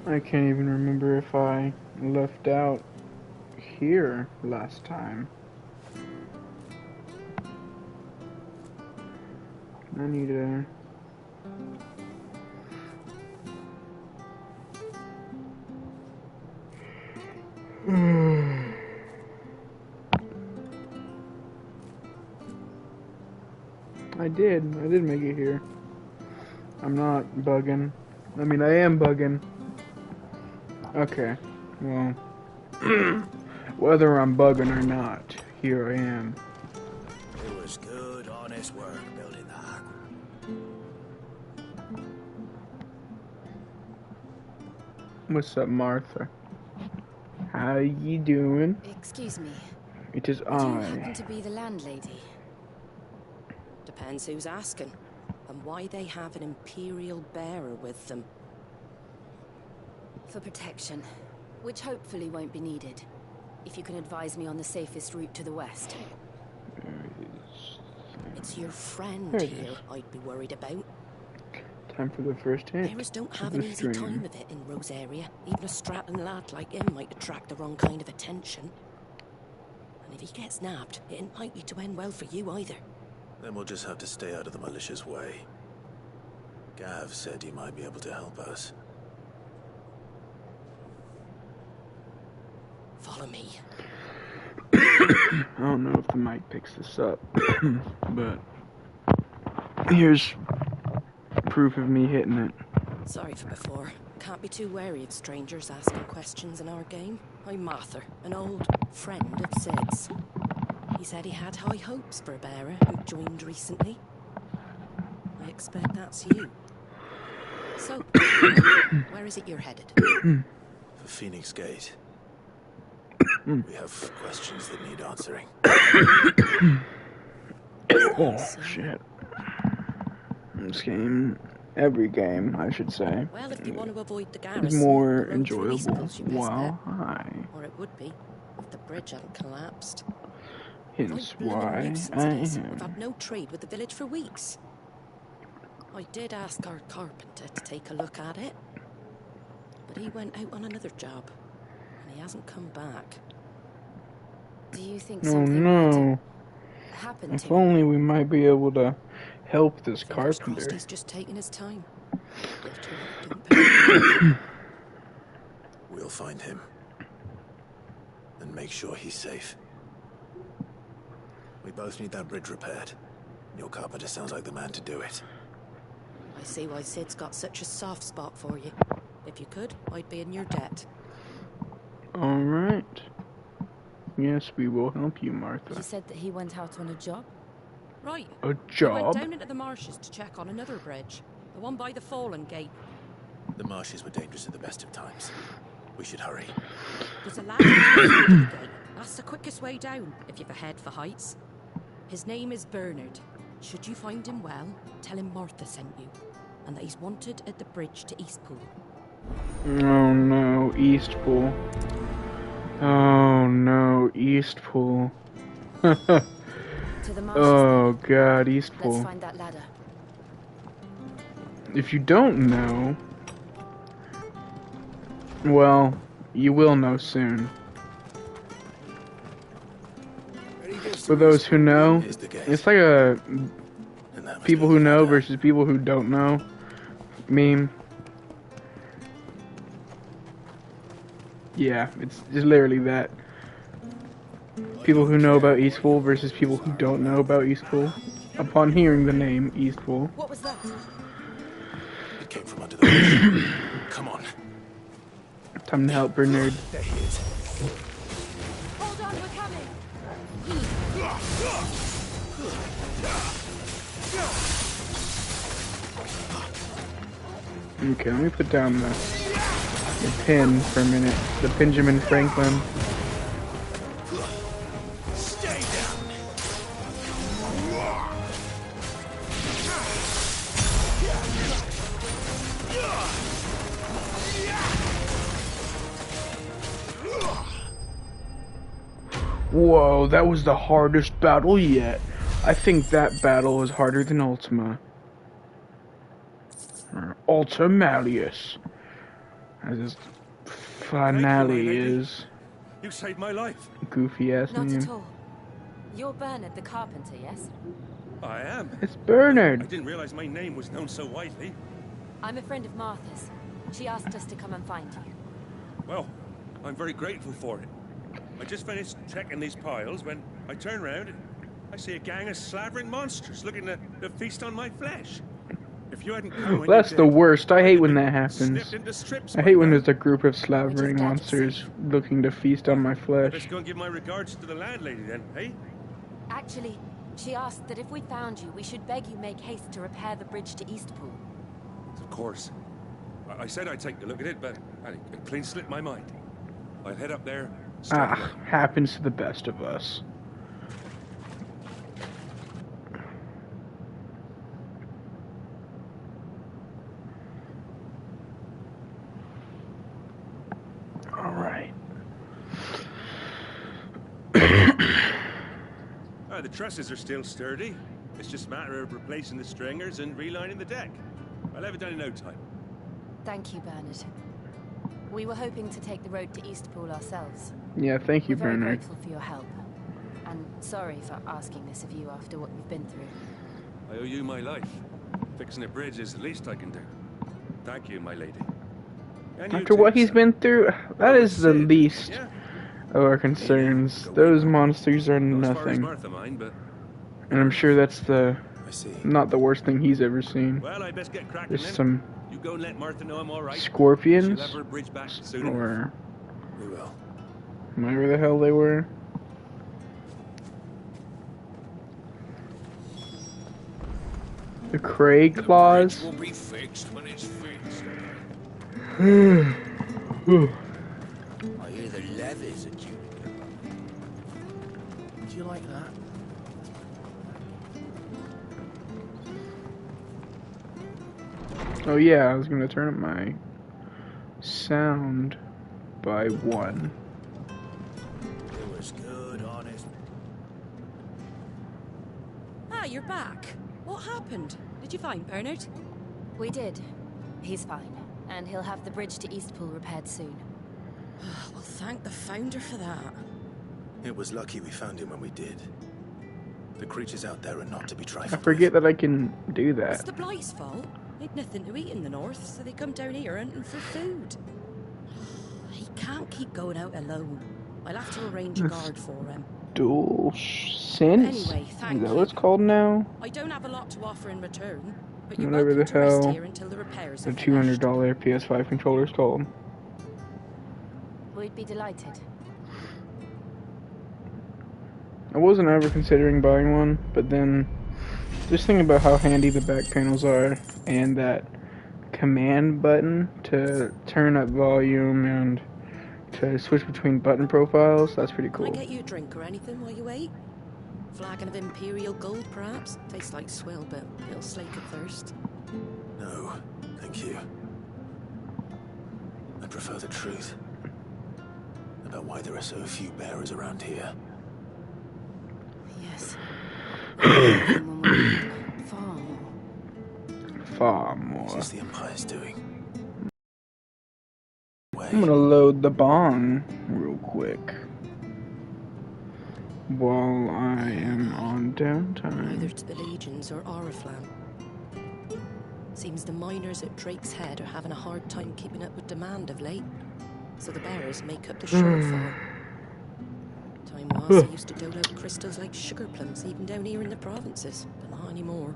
I can't even remember if I left out here last time. I need to... I did make it here. I'm not bugging. I mean, I am bugging. Okay, well, whether I'm bugging or not, here I am. It was good, honest work building that. What's up, Martha? How you doing? Excuse me. It is Do you happen to be the landlady? Depends who's asking, and why they have an Imperial bearer with them. For protection, which hopefully won't be needed. If you can advise me on the safest route to the west. It's your friend here I'd be worried about. Time for the first hint. Bearers don't have an easy time of it in Rose area. Even a Stratton lad like him might attract the wrong kind of attention. And if he gets nabbed, it ain't likely to end well for you either. Then we'll just have to stay out of the malicious way. Gav said he might be able to help us. Follow me. I don't know if the mic picks this up, but here's proof of me hitting it. Sorry for before. Can't be too wary of strangers asking questions in our game. I'm Martha, an old friend of Sid's. He said he had high hopes for a bearer who joined recently. I expect that's you. So, where is it you're headed? For Phoenix Gate. We have questions that need answering. Oh, shit. This game, every game, I should say, well, if you want to avoid the is garrison, more the road through enjoyable Eastpool's your best while bet. high. Or it would be, if the bridge hadn't collapsed. Hence Blooming why nuisance I it is. We've am. had no trade with the village for weeks. I did ask our carpenter to take a look at it, but he went out on another job, and he hasn't come back. Do you think Oh something no. might happen If to him? only we might be able to help this Fingers carpenter. crossed he's just taking his time. Lift her up, don't pay. We'll find him. And make sure he's safe. We both need that bridge repaired. Your carpenter sounds like the man to do it. I see why Sid's got such a soft spot for you. If you could, I'd be in your debt. Alright. Yes, we will help you, Martha. You said that he went out on a job? Right. A He went job? down into the marshes to check on another bridge. The one by the Fallen Gate. The marshes were dangerous at the best of times. We should hurry. There's a lad who's at the gate. That's the quickest way down, if you've a head for heights. His name is Bernard. Should you find him well, tell him Martha sent you. And that he's wanted at the bridge to Eastpool. Oh no, Eastpool. Oh no, Eastpool. To the marshes. Oh god, Let's Eastpool. find that ladder. If you don't know, well, you will know soon. For those who know, Here's the gate. it's like a And that must people be who the know ladder. versus people who don't know meme. Yeah, it's literally that. People who know about Eastpool versus people who don't know about Eastpool. Upon hearing the name Eastpool. What was that? It came from under the bridge. Come on. Time to help Bernard. There he is. Hold on, we're coming. Okay, let me put down the pin for a minute. The Benjamin Franklin. Stay down. Whoa, that was the hardest battle yet. I think that battle is harder than Ultima. Or Ultimalius. As his Thank you, my finale lady. is. You saved my life. Goofy ass Not name. at all. You're Bernard the carpenter, yes? I am. It's I Bernard. didn't realize my name was known so widely. I'm a friend of Martha's. She asked us to come and find you. Well, I'm very grateful for it. I just finished checking these piles when I turn around and I see a gang of slavering monsters looking to feast on my flesh. If you hadn't come when That's you the did, worst. I I'd hate have when been that happens. snipped into strips I by hate when now. there's a group of We're slavering just glad you're monsters safe. looking to feast on my I flesh. best go and give my regards to the landlady then, eh? Actually, she asked that if we found you, we should beg you make haste to repair the bridge to Eastpool. Of course. I said I'd take a look at it, but it clean slipped my mind. I'll head up there straight away. Happens to the best of us. Alright. The trusses are still sturdy. It's just a matter of replacing the stringers and relining the deck. I'll have it done in no time. Thank you, Bernard. We were hoping to take the road to Eastpool ourselves. Yeah, thank you, We're very Bernard. grateful for your help. And sorry for asking this of you after what you've been through. I owe you my life. Fixing a bridge is the least I can do. Thank you, my lady. And you After too, what he's son. been through, that Oh, is the Sid, least yeah? of our concerns. Those monsters are Not as far as nothing. Martha mind, but And I'm sure that's I see. not the worst thing he's ever seen. well, I best get cracking There's then. some You go and let Martha know I'm all right. She'll scorpions, have her bridge back soon enough. or We will. whatever the hell they were. The Craig claws. Will be fixed when it's fixed. I hear the levies are due to go up. Do you like that? Oh yeah, I was gonna turn up my sound by 1. It was good, honest. Ah, you're back. What happened? Did you find Bernard? We did. He's fine. And he'll have the bridge to Eastpool repaired soon. Well, thank the founder for that. It was lucky we found him when we did. The creatures out there are not to be I trifled forget with. that I can do It's that. the Blight's fault. They'd nothing to eat in the north, so they come down here hunting for food. He can't keep going out alone. I'll have to arrange a That's- guard for him. Dual sense? Anyway, Is thank that you. what it's called now? I don't have a lot to offer in return, but you're Whatever welcome the to rest hell here until the repairs the are finished. $200 PS5 controller is called. We'd be delighted. I wasn't ever considering buying one, but then just thinking about how handy the back panels are and that command button to turn up volume and to switch between button profiles, that's pretty Can I cool. get you a drink or anything while you wait? Flagon of Imperial Gold, perhaps? Tastes like swill, but it'll slake a thirst. No, thank you. I prefer the truth. About why there are so few bearers around here. Yes. When we need far more. Far What more. is the Empire's doing? I'm gonna load the bong real quick while I am on Either downtime. to the Legions or Oriflamme. Seems the miners at Drake's Head are having a hard time keeping up with demand of late, so the bearers make up the shortfall. Time was they used to dole out crystals like sugar plums even down here in the provinces, but not anymore.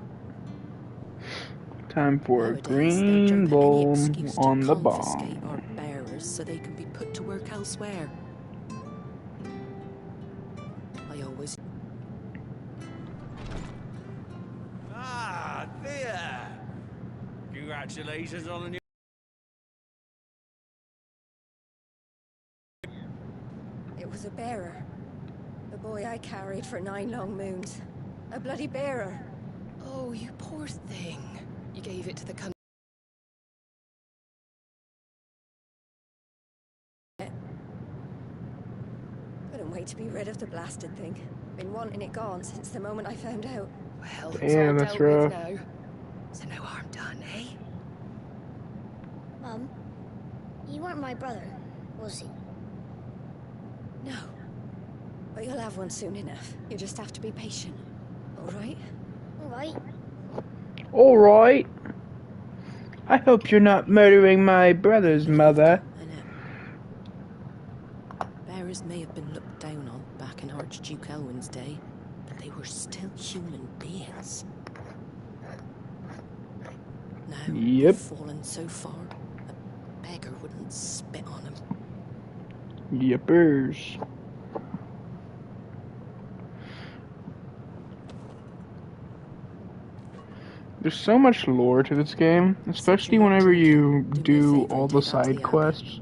Time for a Nowadays, they green jump at any bowl excuse to on the confiscate bong. our bearers so they can be put to work elsewhere. I always... Ah, there. Congratulations on the new. It was a bearer. The boy I carried for 9 long moons. A bloody bearer. Oh, you poor thing. You gave it to the country. Couldn't wait to be rid of the blasted thing. Been wanting it gone since the moment I found out. Well, it's Damn, all that's dealt with rough. now. So no harm done, eh? Mum, you weren't my brother, was he? No. But you'll have one soon enough. You just have to be patient. All right? All right. All right. I hope you're not murdering my brother's mother. Bearers may have been looked down on back in Archduke Elwin's day, but they were still human beings. Now, Yep. they've fallen so far, a beggar wouldn't spit on them. Yippers. There's so much lore to this game, especially whenever you do all the side quests.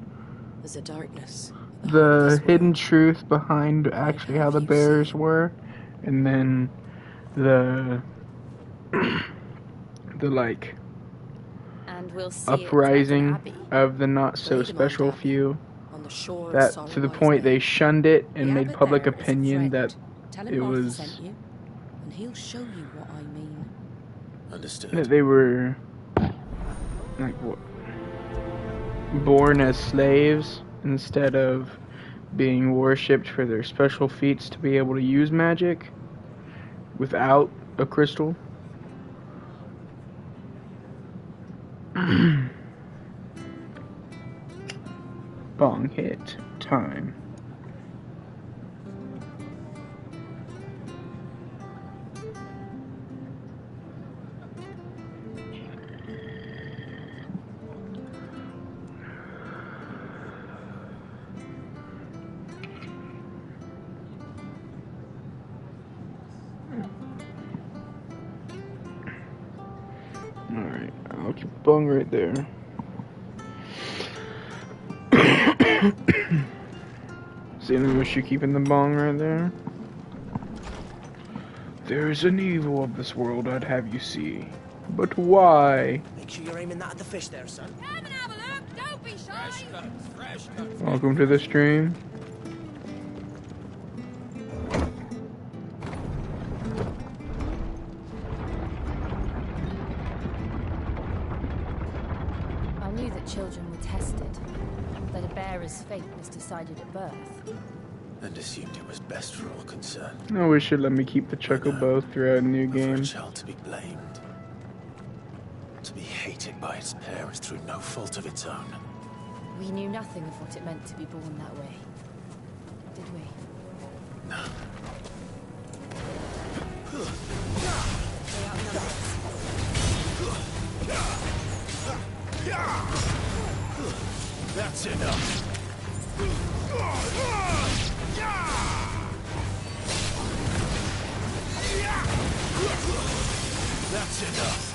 There's a darkness. The hidden truth behind actually how the bears were, and then the like And we'll see uprising of the not so special few, that to the point they shunned it and made public opinion that it was and he'll show you what I mean. Understood. that they were like what, born as slaves instead of being worshipped for their special feats to be able to use magic without a crystal. Bong hit time. Alright, I'll keep bong right there. See, I wish you keeping the bong right there. There is an evil of this world I'd have you see. But why? Make sure you're aiming that at the fish there, son. Come and have a look. Don't be shy. Fresh cuts. Welcome to the stream. I knew that children were tested, that a bearer's fate was decided at birth. And assumed it was best for all concerned. I wish it let me keep the chocobo throughout a new For a game. child to be blamed. To be hated by its parents through no fault of its own. We knew nothing of what it meant to be born that way, did we? No. That's enough. That's enough.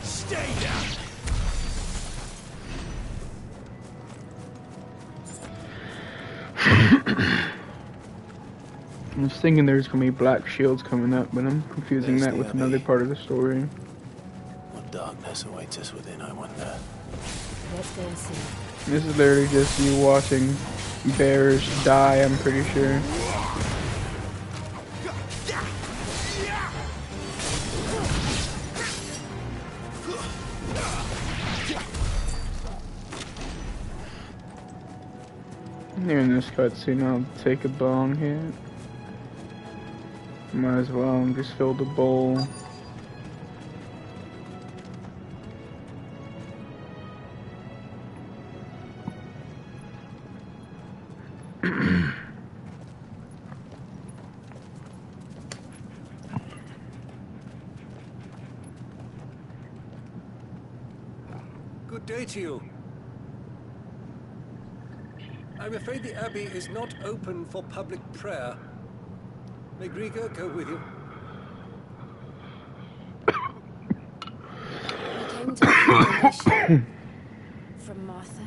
Stay down. I was thinking there's gonna be black shields coming up, but I'm confusing that with another part of the story. What darkness awaits us within, I wonder. Let's go and see. This is literally just you watching bears die, I'm pretty sure. Here in this cutscene, I'll take a bong hit. Might as well just fill the bowl. Good day to you. I'm afraid the Abbey is not open for public prayer. May Grieger go with you? Send off information from Martha.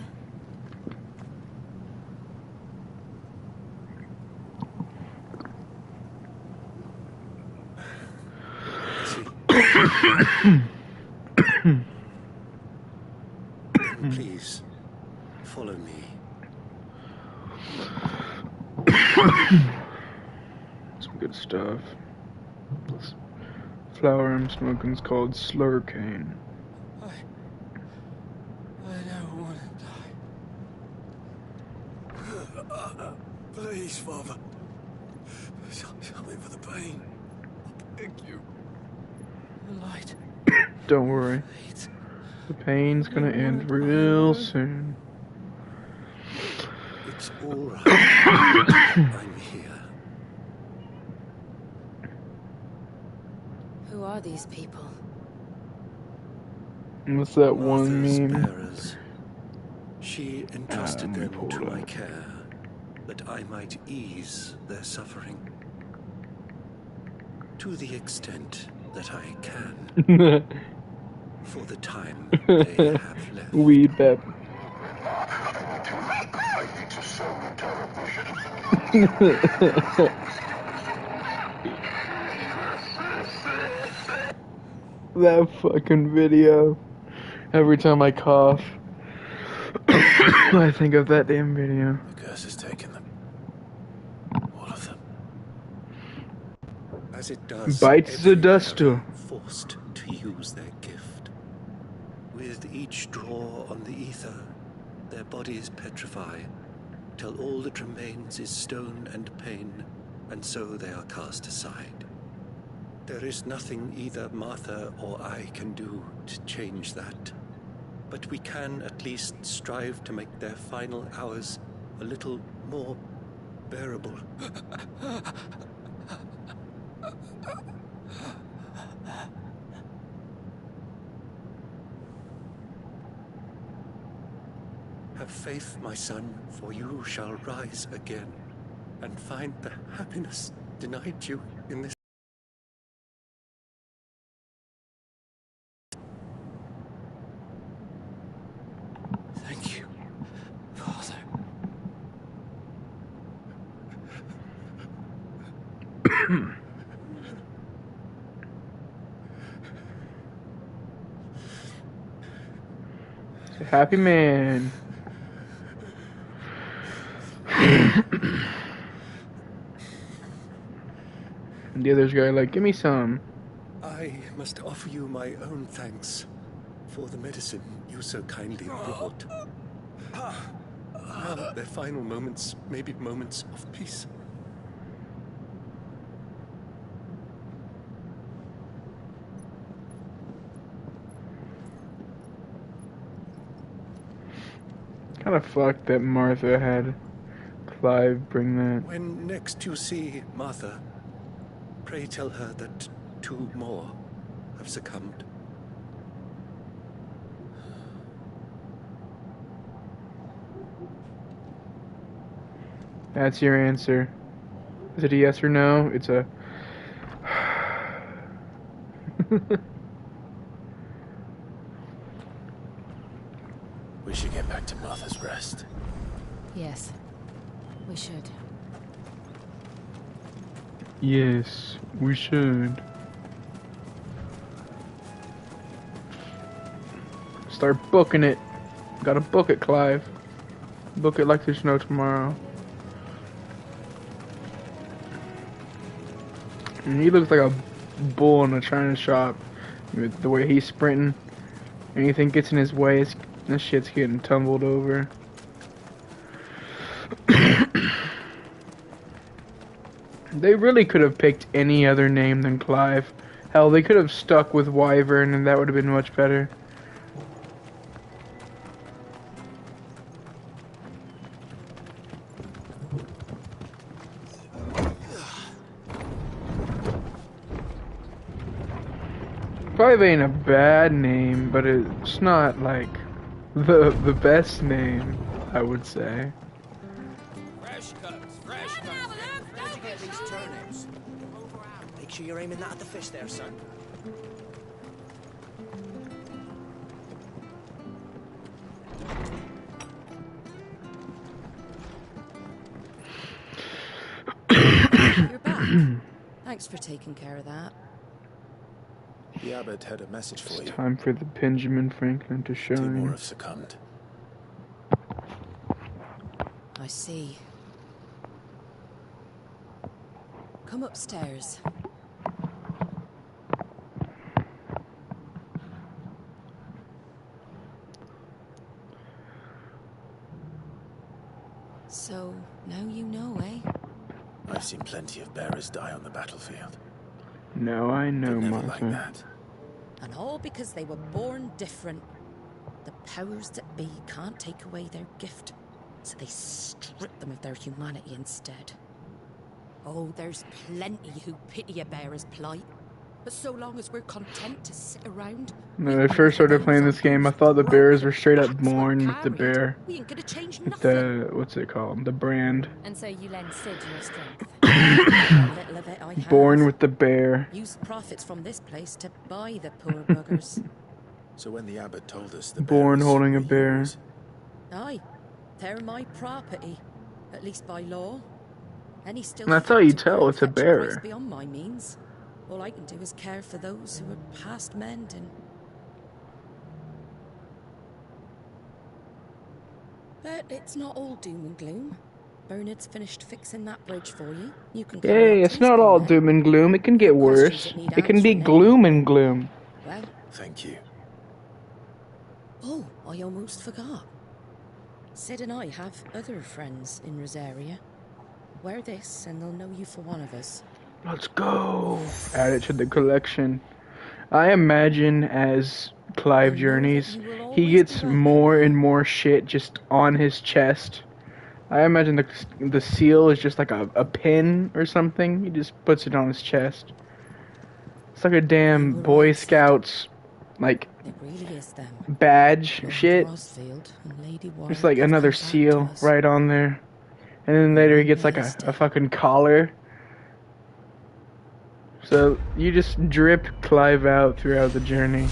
Then please, follow me. Some good stuff. This flower I'm smoking is called slurricane. I don't want to die. Please, Father. Help me for the pain. Thank you. The light. Don't worry. The pain's gonna end real soon. It's all right. I'm here. Who are these people? What's that one Martha's meme? bearers. She entrusted them to my care, that I might ease their suffering. To the extent that I can. For the time they have left. Weed Pep. That fucking video. Every time I cough, I think of that damn video. The curse has taken them. All of them. As it does, Bites the every dust. era forced to use their gift. With each draw on the ether, their bodies petrify, till all that remains is stone and pain, and so they are cast aside. There is nothing either Martha or I can do to change that, but we can at least strive to make their final hours a little more bearable. Have faith, my son, for you shall rise again and find the happiness denied you in this. Thank you, Father. Happy man. And the other's guy like, give me some. I must offer you my own thanks for the medicine you so kindly brought. Now their final moments may be moments of peace. Kind of fucked that Martha had Clive bring that. When next you see Martha, pray tell her that 2 more have succumbed. That's your answer. Is it a yes or no? It's a... We should get back to Martha's Rest. Yes, we should. Yes, we should. Start booking it. Gotta book it, Clive. Book it like there's no tomorrow. And he looks like a bull in a china shop. With the way he's sprinting. Anything gets in his way, this shit's getting tumbled over. They really could have picked any other name than Clive. Hell, they could have stuck with Wyvern and that would have been much better. Clive ain't a bad name, but it's not like the best name, I would say. Fresh cuts, fresh cuts. Where'd you get these turnips? Make sure you're aiming that at the fish there, son. Thanks for taking care of that. The abbot had a message for It's you. time for the Benjamin Franklin to 2 more shine. have succumbed. I see. Come upstairs. So, now you know, eh? I've seen plenty of bearers die on the battlefield. No, I know, But never like Martha. that. And all because they were born different. The powers that be can't take away their gift, so they strip them of their humanity instead. Oh, there's plenty who pity a bearer's plight. But so long as we're content to sit around... When I first started playing this game, I thought the bears were straight up born with the carried, bear. we ain't gonna change With nothing. the, what's it called? The brand. And so you lend Sid your strength. A little of it I have. Born with the bear. Use profits from this place to buy the poor buggers. So when the abbot told us the Born bearers holding a were bear. yours, Aye, they're my property, at least by law. Any still And that's how you fit to tell earn it's a fetch price bearer. beyond my means. All I can do is care for those who are past mending. But it's not all doom and gloom. Bernard's finished fixing that bridge for you. You can come Hey, out it's to his not all corner. doom and gloom. It can get Questions worse. that need It can be answering, eh? gloom and gloom. Well, thank you. oh, I almost forgot. Sid and I have other friends in Rosaria. Wear this and they'll know you for one of us. Let's go. Add it to the collection. I imagine as Clive journeys, he gets more and more shit just on his chest. I imagine the seal is just like a pin or something. He just puts it on his chest. It's like a damn Boy Scouts, like, It really is them. badge Lord shit. Rosfield and Lady Just Warwick like have another come back seal to us. right on there. And then later he gets like a fucking collar. So you just drip Clive out throughout the journey.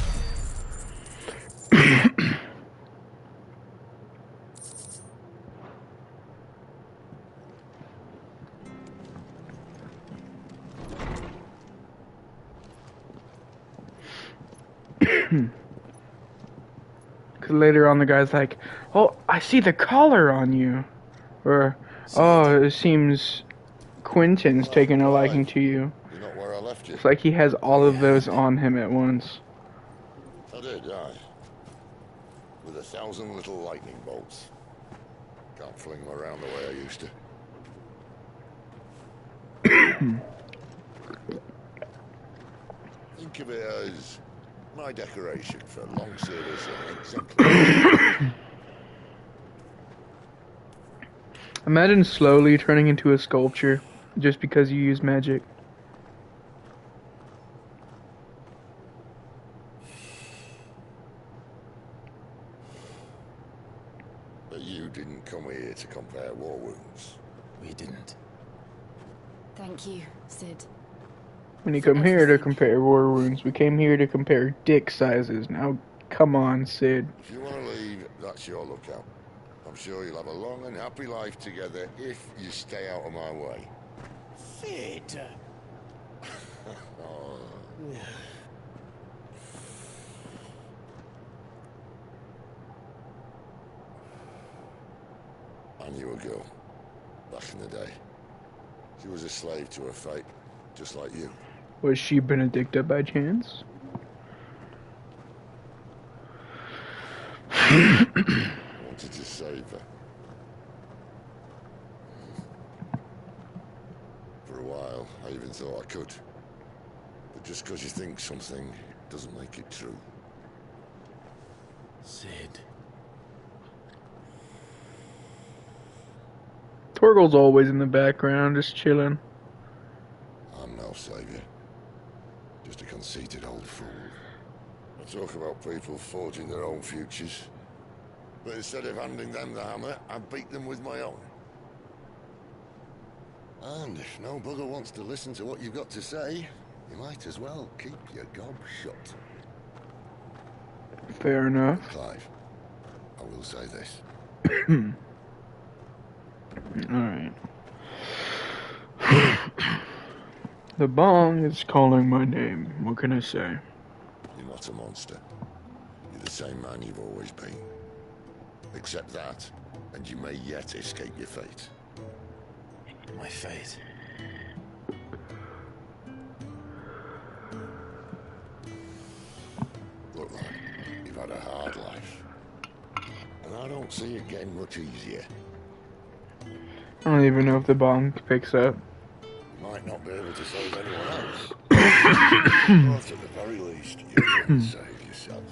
Because later on the guy's like, oh, I see the collar on you. Or, oh, it seems Quentin's taking a liking to you. You're not where I left you. It's like he has all of those on him at once. I did, aye. With 1,000 little lightning bolts. Can't fling them around the way I used to. Think of it as my decoration for long service and exemplary. Imagine slowly turning into a sculpture just because you use magic. But you didn't come here to compare war wounds. We didn't. Thank you, Sid. When you come here to compare war wounds, we came here to compare dick sizes. Now, come on, Sid. If you want to leave, that's your lookout. I'm sure you'll have a long and happy life together if you stay out of my way. Sid! Oh. I knew a girl, back in the day. She was a slave to her fate, just like you. Was she Benedicta by chance? Wanted to save her. For a while, I even thought I could. But just because you think something doesn't make it true. Sid. Torgal's always in the background, just chilling. I'm no savior. Just a conceited old fool. I talk about people forging their own futures. But instead of handing them the hammer, I beat them with my own. And if no bugger wants to listen to what you've got to say, you might as well keep your gob shut. Fair enough. Clive, I will say this. Alright. The bong is calling my name. What can I say? You're not a monster. You're the same man you've always been. Accept that, and you may yet escape your fate. My fate. Look, lad, you've had a hard life. And I don't see it getting much easier. I don't even know if the bong picks up. You might not be able to save anyone else. But at the very least, you can save yourself.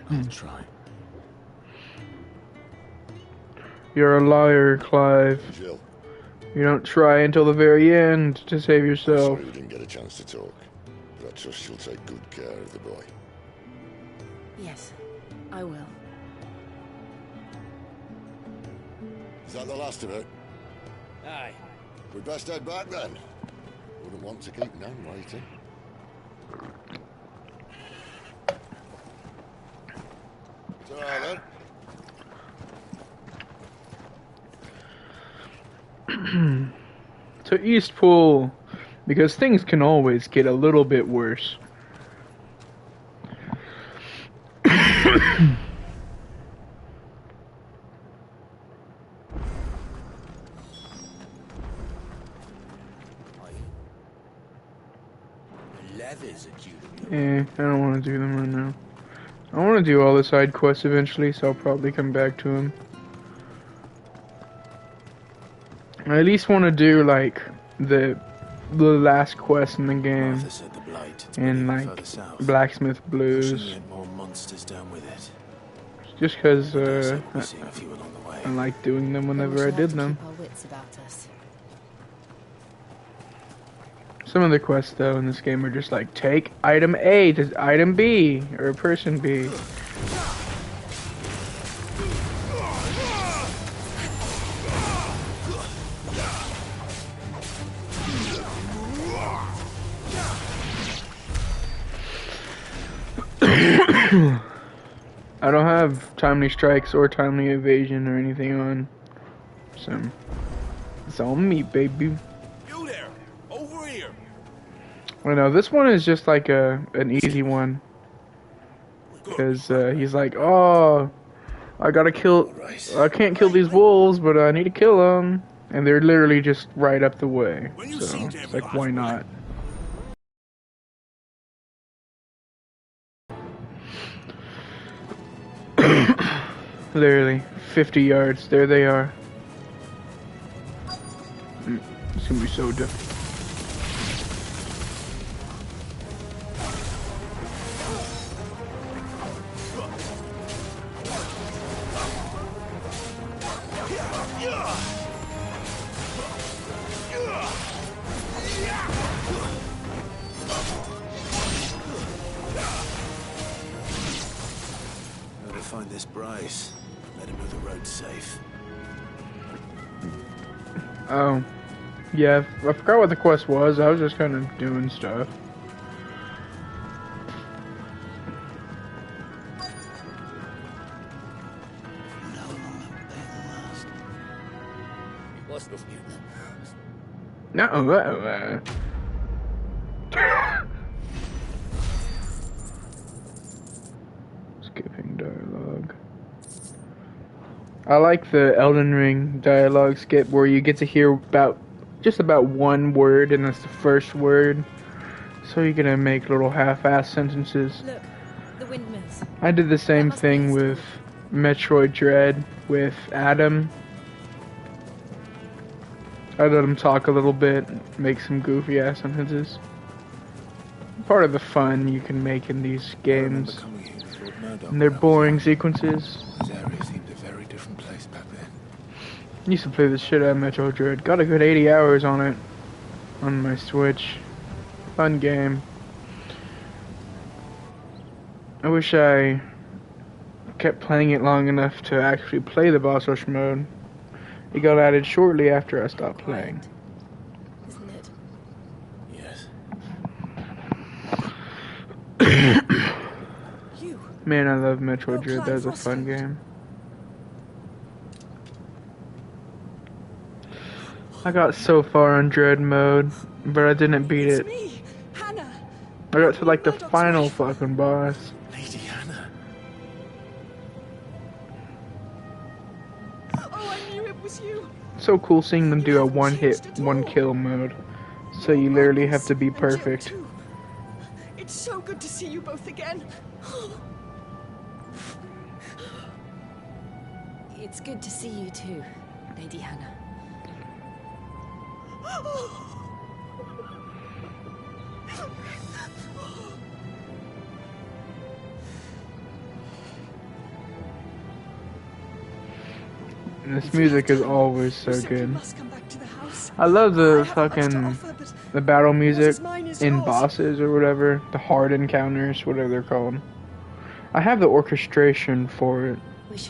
I'll try. You're a liar, Clive. Jill, You don't try until the very end to save yourself. sorry we didn't get a chance to talk, but I trust you'll take good care of the boy. Yes, I will. Is that the last of it? Aye. We best head back then. Wouldn't want to keep Nan waiting. Ta-ra then. To Eastpool, because things can always get a little bit worse. 'Leather's a Jude. I don't want to do them right now. I want to do all the side quests eventually, so I'll probably come back to them. I at least want to do like the last quest in the game, Martha said the blight and further like south. Blacksmith Pushing Blues, yet more monsters down with it. just because We'll be seeing a few along the way. I like doing them But we whenever shall I have did to them. keep our wits about us. Some of the quests though in this game are just like take item A to item B or person B. I don't have timely strikes or timely evasion or anything on, so it's on me, baby. You there! Over here! I know this one is just like an easy one, because he's like, oh, I gotta kill, I can't kill these wolves, but I need to kill them, and they're literally just right up the way. So it's like, why not? Literally 50 yards. There they are. It's gonna be so difficult. Gotta find this Bryce. Let him know the road's safe. Oh, yeah. I forgot what the quest was. I was just kind of doing stuff. What's the feud? No. Skipping dialogue. I like the Elden Ring dialogue skip where you get to hear just about one word, and that's the first word. So you're gonna make little half-ass sentences. Look, the windmills. I did the same thing with Metroid Dread with Adam. I let him talk a little bit, make some goofy ass sentences. Part of the fun you can make in these games. And they're boring sequences. This area seemed a very different place back then. Used to play the shit out of Metroid Dread. Got a good 80 hours on it. On my Switch. Fun game. I wish I kept playing it long enough to actually play the boss rush mode. It got added shortly after I stopped playing. Isn't it? Yes. Man, I love Metroid Dread. That was a fun game. I got so far on Dread mode, but I didn't beat It's it. me, Hannah. I got to like the Murdoch's final wife. fucking boss. Lady Hannah. Oh, I knew it was you. So cool seeing them You do a haven't one hit, changed at one all. kill mode. So You're you literally have Marcus to be and Jill, perfect. too. It's so good to see you both again. It's good to see you too, Lady Hannah. And this music is always so You simply good. must come back to the house. I love I the haven't much to fucking offer, but the battle what music is mine is in yours. bosses or whatever, the hard encounters, whatever they're called. I have the orchestration for it.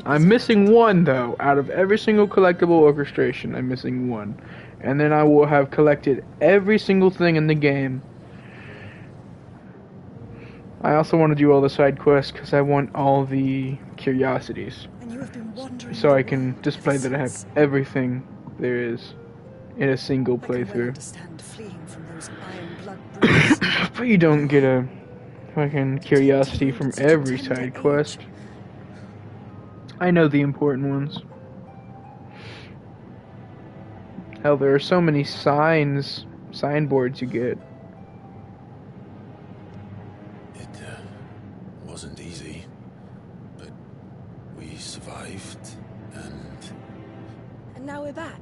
I'm missing one though. Out of every single collectible orchestration, I'm missing one. And then I will have collected every single thing in the game. I also want to do all the side quests because I want all the curiosities. And you have been wandering So the I can world display ever that I have since. everything there is in a single I can well playthrough. understand fleeing from those iron blood brutes. But you don't get a fucking curiosity from such a every tender side age. quest. I know the important ones. Hell, there are so many signboards you get. It wasn't easy, but we survived, And now we're back.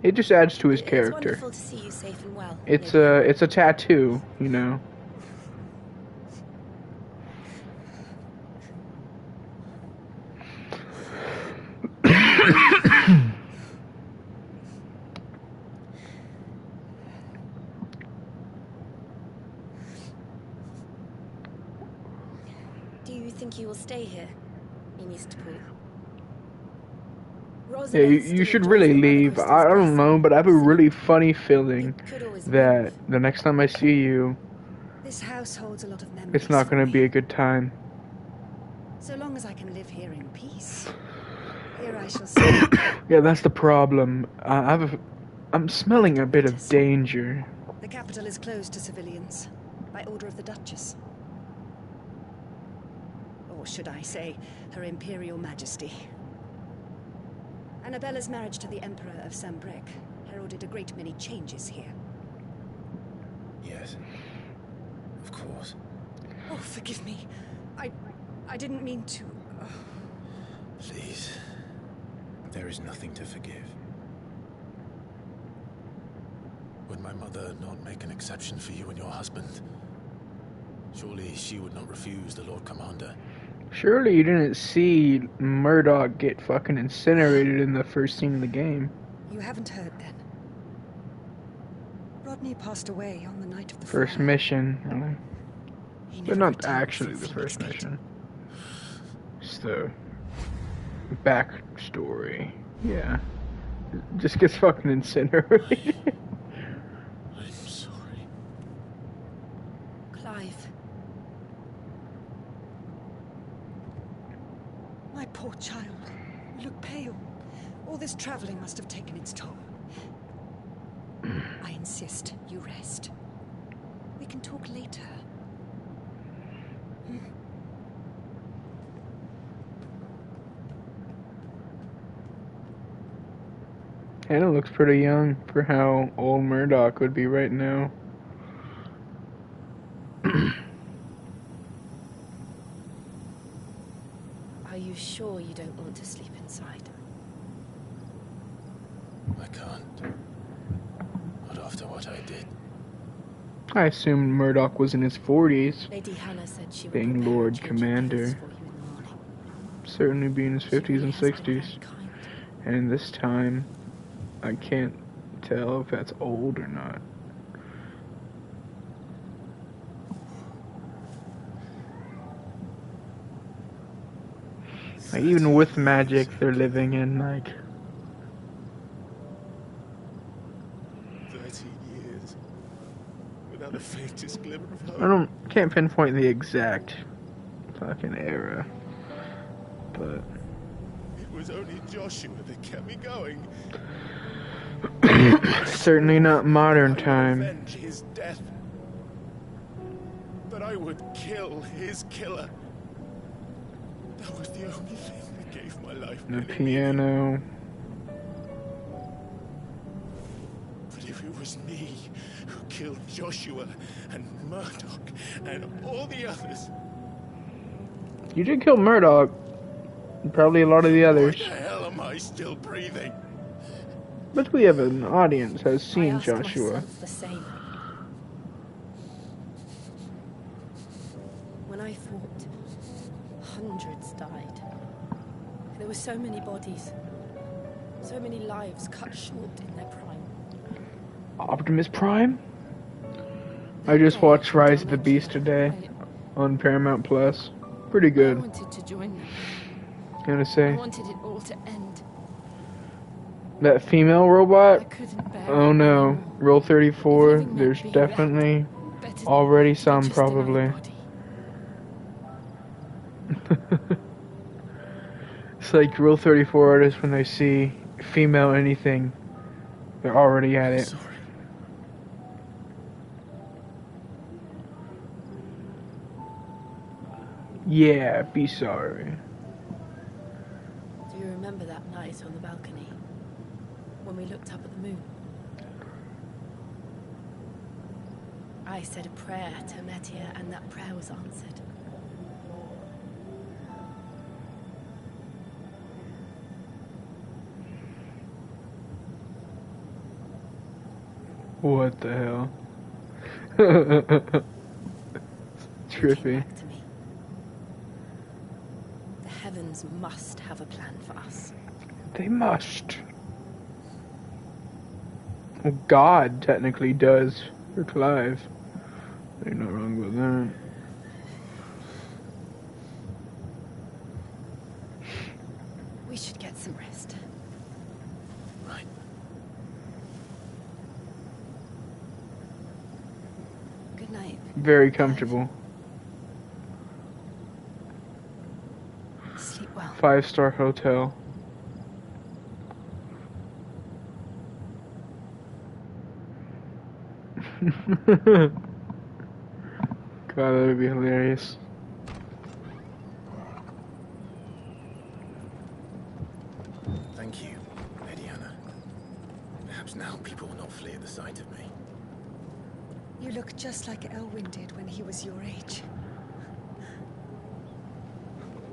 It just adds to his It's character. wonderful to see you safe and well. It's Lady a tattoo, you know. Do you think you will stay here in Eastpool? Yeah, you should really leave. I don't know, but I have a really funny feeling that the next time I see you, This house holds a lot of memories. it's not for going to me. be a good time. So long as I can live here in peace, here I shall stay. Yeah, that's the problem. I'm smelling a bit of danger. The capital is closed to civilians by order of the Duchess. Or should I say, Her Imperial Majesty. Annabella's marriage to the Emperor of Sambrec heralded a great many changes here. yes, of course. Oh, forgive me. I didn't mean to. Please, there is nothing to forgive. Would my mother not make an exception for you and your husband? Surely she would not refuse the Lord Commander. Surely you didn't see Murdoch get fucking incinerated in the first scene of the game. You haven't heard then. Rodney passed away on the night of the First fire. mission. He But never not returned actually from the Phoenix first Gate. mission. It's the backstory. Yeah. Just gets fucking incinerated. I'm sorry. Clive. My poor child. You look pale. All this traveling must have taken its toll. I insist you rest. We can talk later. Hannah looks pretty young for how old Murdoch would be right now. Are you sure you don't want to sleep inside? I can't. Not after what I did. I assumed Murdoch was in his 40s, Lady Hannah said she would being prepare Lord and change Commander. clothes for you in the morning. Certainly be in his 50s and 60s. Kind. And this time, I can't tell if that's old or not. Like, even with magic, they're living in, like... 30 years. Without a faintest glimmer of hope. Can't pinpoint the exact fucking era. But... It was only Joshua that kept me going. Certainly not modern I would time. avenge his death. That I would kill his killer. That was the only thing that gave my life The any piano. meaning. But if it was me who killed Joshua and Murdoch and all the others, You did kill Murdoch. And probably a lot of the why others. the hell am I still breathing? But we have an audience has I seen asked Joshua. myself the same. When I thought hundreds died, there were so many bodies, so many lives cut short in their prime. Optimus Prime? I just watched Rise of the Beast today on Paramount Plus. Pretty I good, wanted to join them. gotta I say. wanted it all to end. That female I robot? couldn't bear Oh it no. anymore. Rule 34, Living might there's be definitely better already than some just another probably. body. It's like Rule 34 artists when they see female anything, they're already at it. Sorry. Yeah, be sorry. Do you remember that night on the balcony? When we looked up at the moon? I said a prayer to Metia and that prayer was answered. What the hell? It Trippy. came back to me. The heavens must have a plan for us. They must. Well, God technically does for Clive. Ain't no wrong with that. We should get some rest. Right. Good night. Very comfortable. Sleep well. 5-star hotel. God, that would be hilarious. Thank you, Lady Hannah. Perhaps now people will not flee at the sight of me. You look just like Elwyn did when he was your age.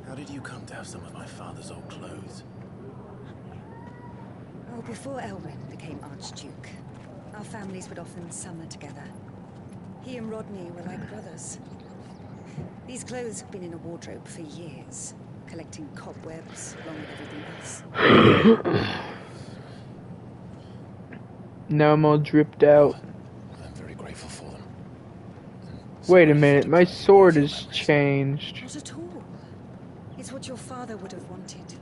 How did you come to have some of my father's old clothes? Oh, before Elwyn became Archduke, our families would often summer together. He and Rodney were like brothers. These clothes have been in a wardrobe for years, collecting cobwebs along with everything else. Now I'm all dripped out. I'm very grateful for them. Wait a minute, my sword has changed. Not at all. It's what your father would have wanted.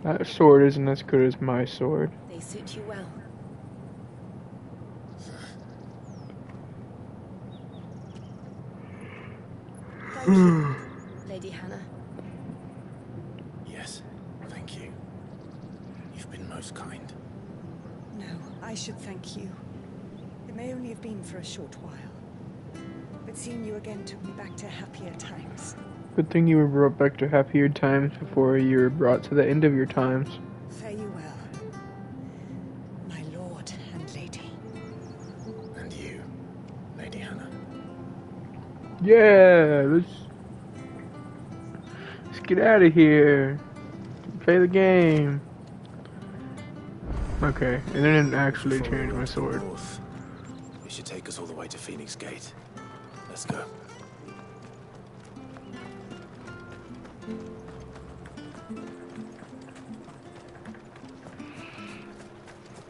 That sword isn't as good as my sword. They suit you well. Thank you, Lady Hannah. Yes, thank you. You've been most kind. No, I should thank you. It may only have been for a short while. But seeing you again took me back to happier times. Good thing you were brought back to happier times before you were brought to the end of your times. Fare you well, my lord and lady. And you, Lady Hannah. Yeah, let's get out of here. Play the game. Okay, and then it didn't actually Before we change go my to the sword. north, it should take us all the way to Phoenix Gate. Let's go.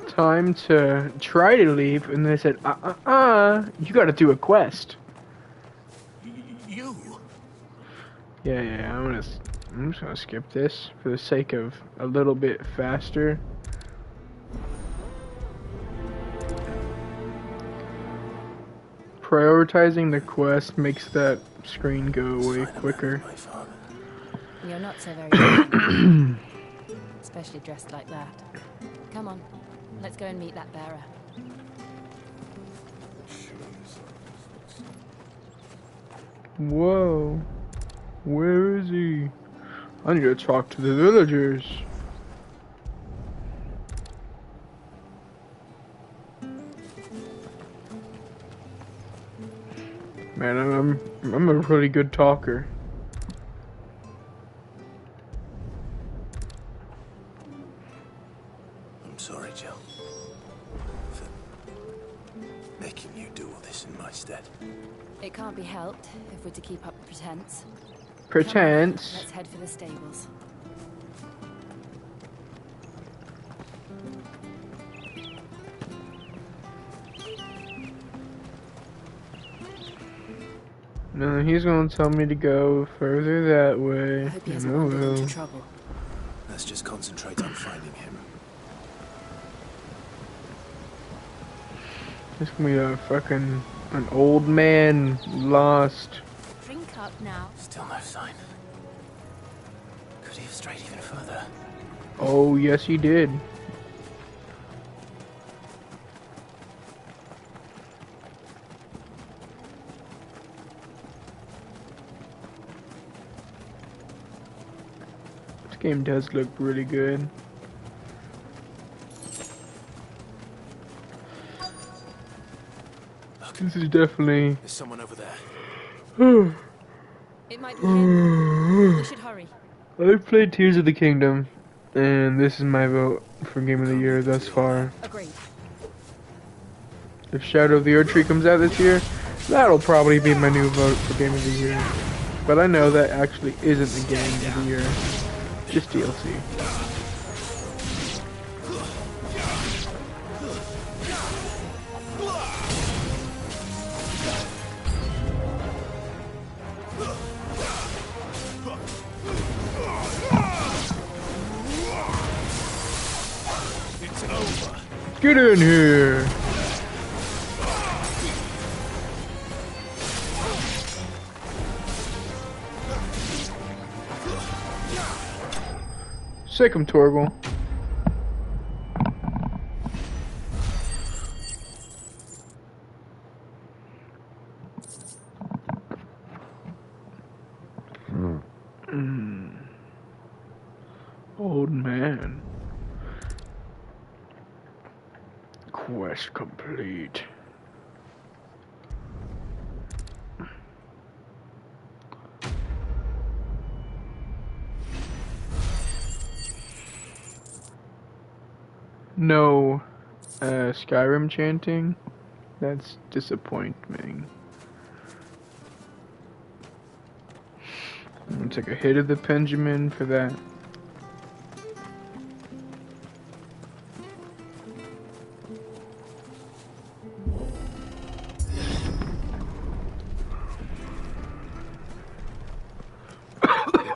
Time to try to leave, and they said, you gotta do a quest. You? Yeah, I'm just gonna skip this for the sake of a little bit faster. Prioritizing the quest makes that screen go way quicker. You're not so very especially dressed like that. Come on, let's go and meet that bearer. Whoa. Where is he? I need to talk to the villagers. Man, I'm a really good talker. I'm sorry, Jill, for making you do all this in my stead. It can't be helped if we're to keep up the pretense. Pretense? Come on, let's head for the stables. No, he's gonna tell me to go further that way. I hope he hasn't wandered into trouble. Let's just concentrate on finding him. It's gonna be a fucking an old man lost. Drink up now. Still no sign. Could he have strayed even further? Oh, yes he did. This game does look really good. This is definitely... There's someone over there. It might be him. We should hurry. I've played Tears of the Kingdom, and this is my vote for Game of the Year thus far. Agreed. If Shadow of the Erdtree comes out this year, that'll probably be my new vote for Game of the Year. But I know that actually isn't the Game of the Year. Just DLC. Get in here! Sick him, Torgal. Old man. Quest complete. No Skyrim chanting. That's disappointing. I'm gonna take a hit of the Benjamin for that.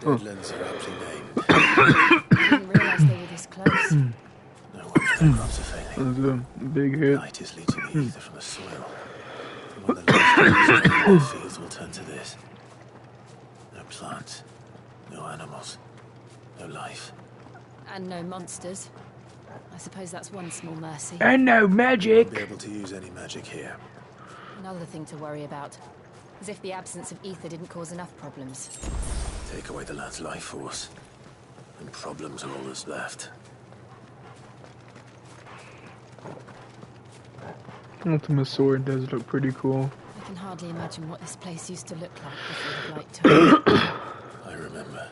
Deadlands are aptly named. Didn't realize they were this close. No wonder their crops are failing. That was a big hit. Light is leaching the ether from the soil. And when the last fields will turn to this. No plants, no animals, no life. And no monsters. I suppose that's one small mercy. And no magic! Won't be able to use any magic here. Another thing to worry about. As if the absence of ether didn't cause enough problems. Take away the lad's life force, and problems are all that's left. Ultima Sword does look pretty cool. I can hardly imagine what this place used to look like before the blight took it. I remember.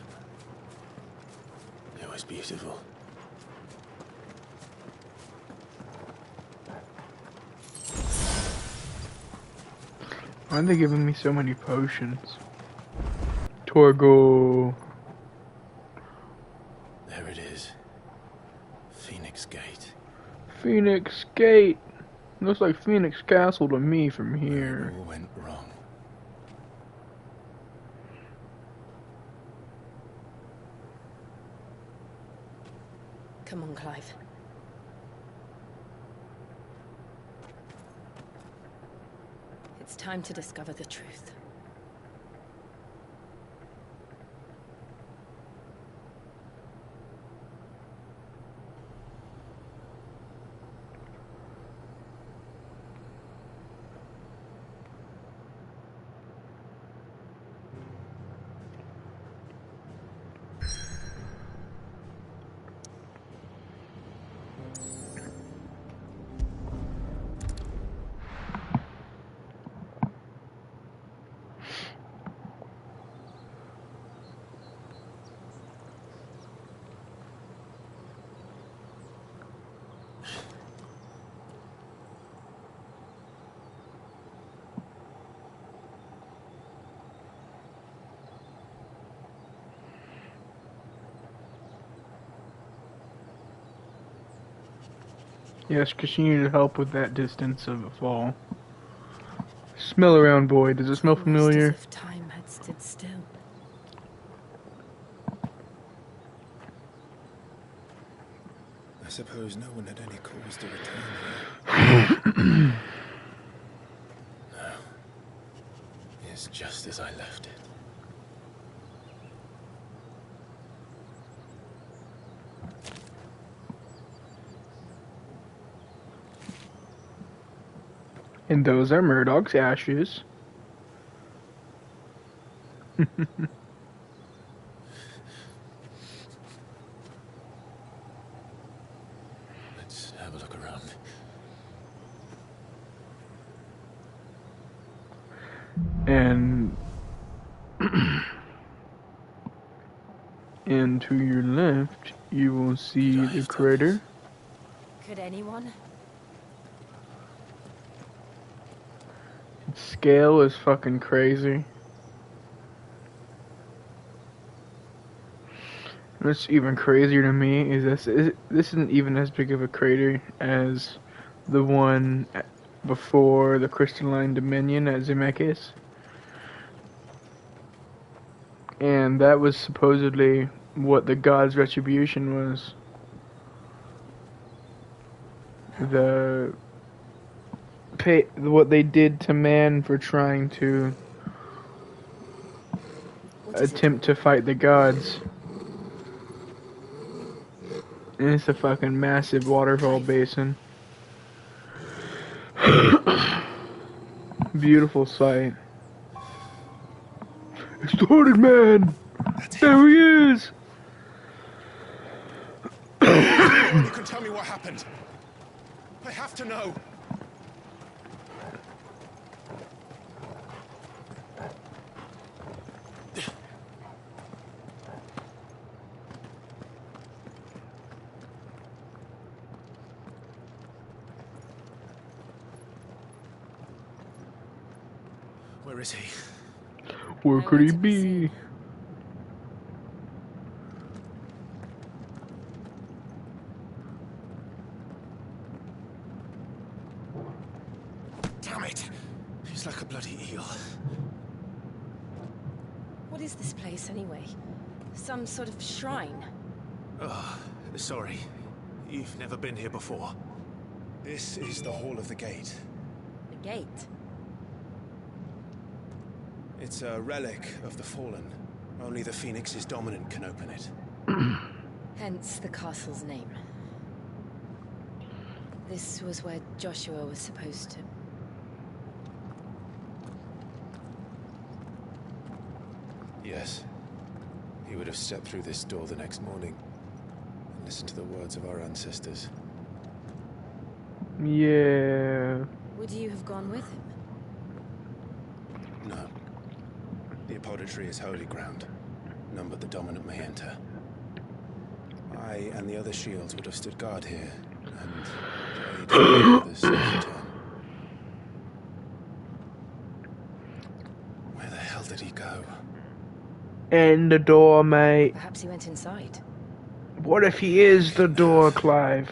It was beautiful. Why are they giving me so many potions? Torgal. There it is. Phoenix Gate. Phoenix Gate. Looks like Phoenix Castle to me from here. It all went wrong. Come on, Clive. It's time to discover the truth. Yes, because you needed help with that distance of a fall. Smell around, boy. Does it smell Almost as familiar? if time had stood still. I suppose no one had any cause to return here. No. It's just as I left it. And those are Murdoch's ashes. Let's have a look around. And and to your left, you will see the crater. Could anyone? Its scale is fucking crazy. What's even crazier to me is this isn't even as big of a crater as the one before the crystalline dominion at Zemeckis. And that was supposedly what the god's retribution was. What they did to man for trying to attempt to fight the gods. And it's a fucking massive waterfall basin. Beautiful sight. It's the Hooded Man! There he is! You can tell me what happened. I have to know. Where is he? Where could he be? Damn it! He's like a bloody eel. What is this place, anyway? Some sort of shrine? Oh, sorry. You've never been here before. This is the Hall of the Gate. The gate? It's a relic of the Fallen. Only the Phoenix's dominant can open it. Hence the castle's name. This was where Joshua was supposed to... Yes. He would have stepped through this door the next morning and listened to the words of our ancestors. Yeah. Would you have gone with him? No. The Pt.3 is holy ground. None but the dominant may enter. I and the other shields would have stood guard here, and prayed for the safe return. Where the hell did he go? And the door, mate. Perhaps he went inside. What if he is the door, Clive?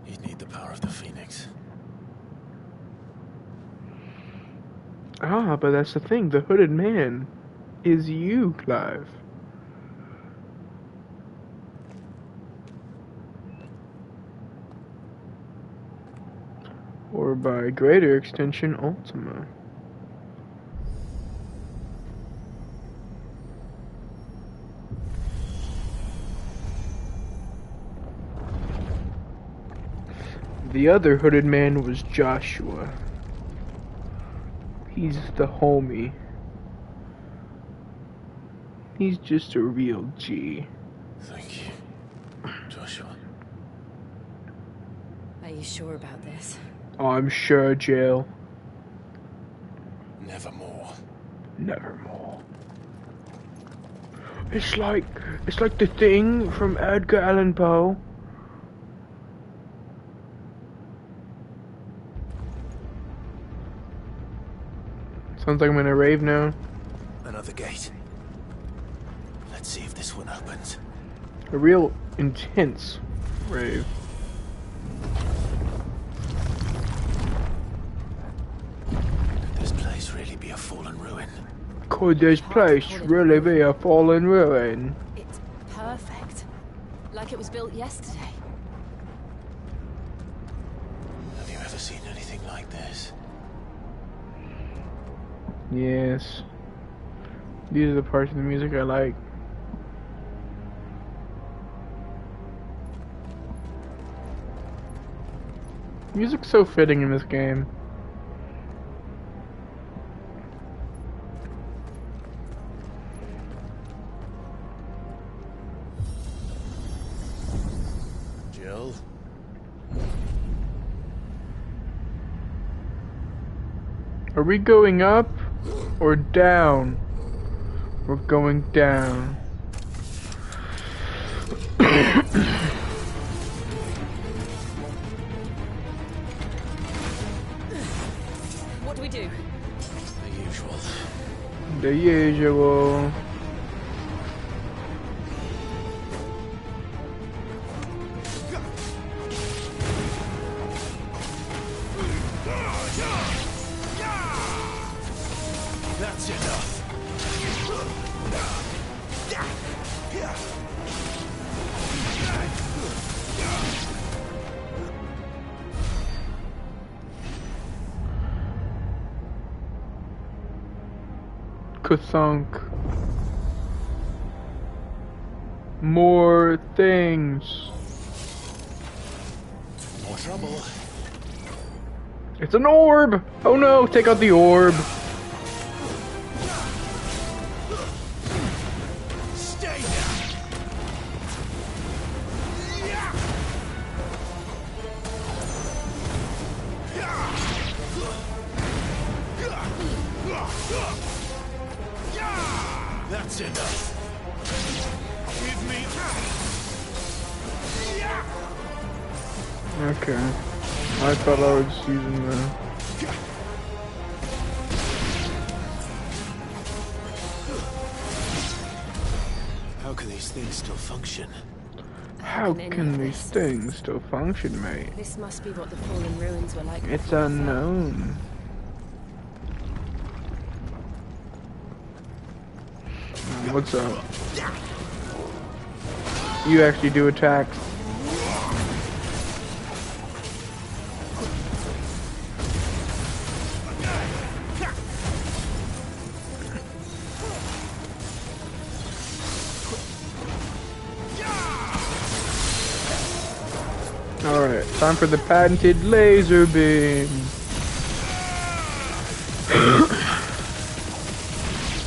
He'd need the power of the Phoenix. Ah, but that's the thing. The Hooded Man is you, Clive. Or by greater extension, Ultima. The other Hooded Man was Joshua. He's the homie. He's just a real G. Thank you, Joshua. Are you sure about this? I'm sure, Jill. Nevermore. Nevermore. It's like the Thing from Edgar Allan Poe. Sounds like I'm in a rave now. Another gate. Let's see if this one opens. A real intense rave. be a fallen ruin? Could this place really be a fallen ruin? It's perfect. Like it was built yesterday. Have you ever seen anything like this? Yes. These are the parts of the music I like. Music's so fitting in this game. Jill? Are we going up or down? We're going down. What do we do? The usual. The usual. That's enough. Kathunk. More things. More trouble. It's an orb! Oh no, take out the orb. Stay down. That's enough. Give me. Okay. I thought I was using the... How can these things still function? How can these things still function, mate? This must be what the fallen ruins were like. It's unknown. What's up? You actually do attack. Alright, time for the patented laser beam.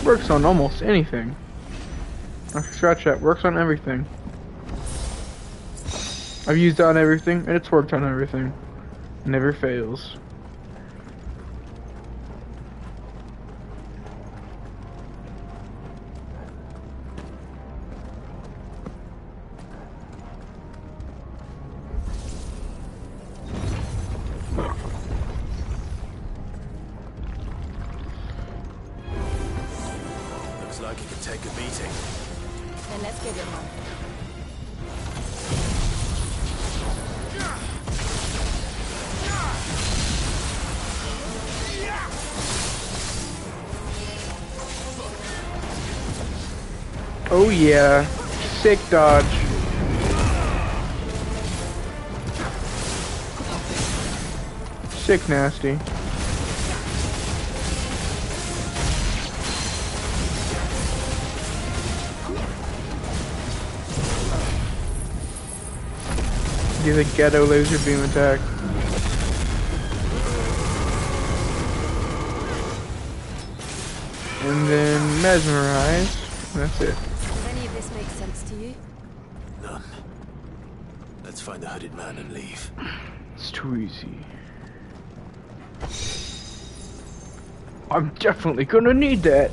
Works on almost anything. Scratch that, works on everything. I've used it on everything, and it's worked on everything. Never fails. Looks like it could take a beating. Then let's give it one. Oh yeah, sick dodge. Sick nasty. Do the ghetto laser beam attack. And then mesmerize. That's it. Does any of this make sense to you? None. Let's find the hooded man and leave. It's too easy. I'm definitely gonna need that.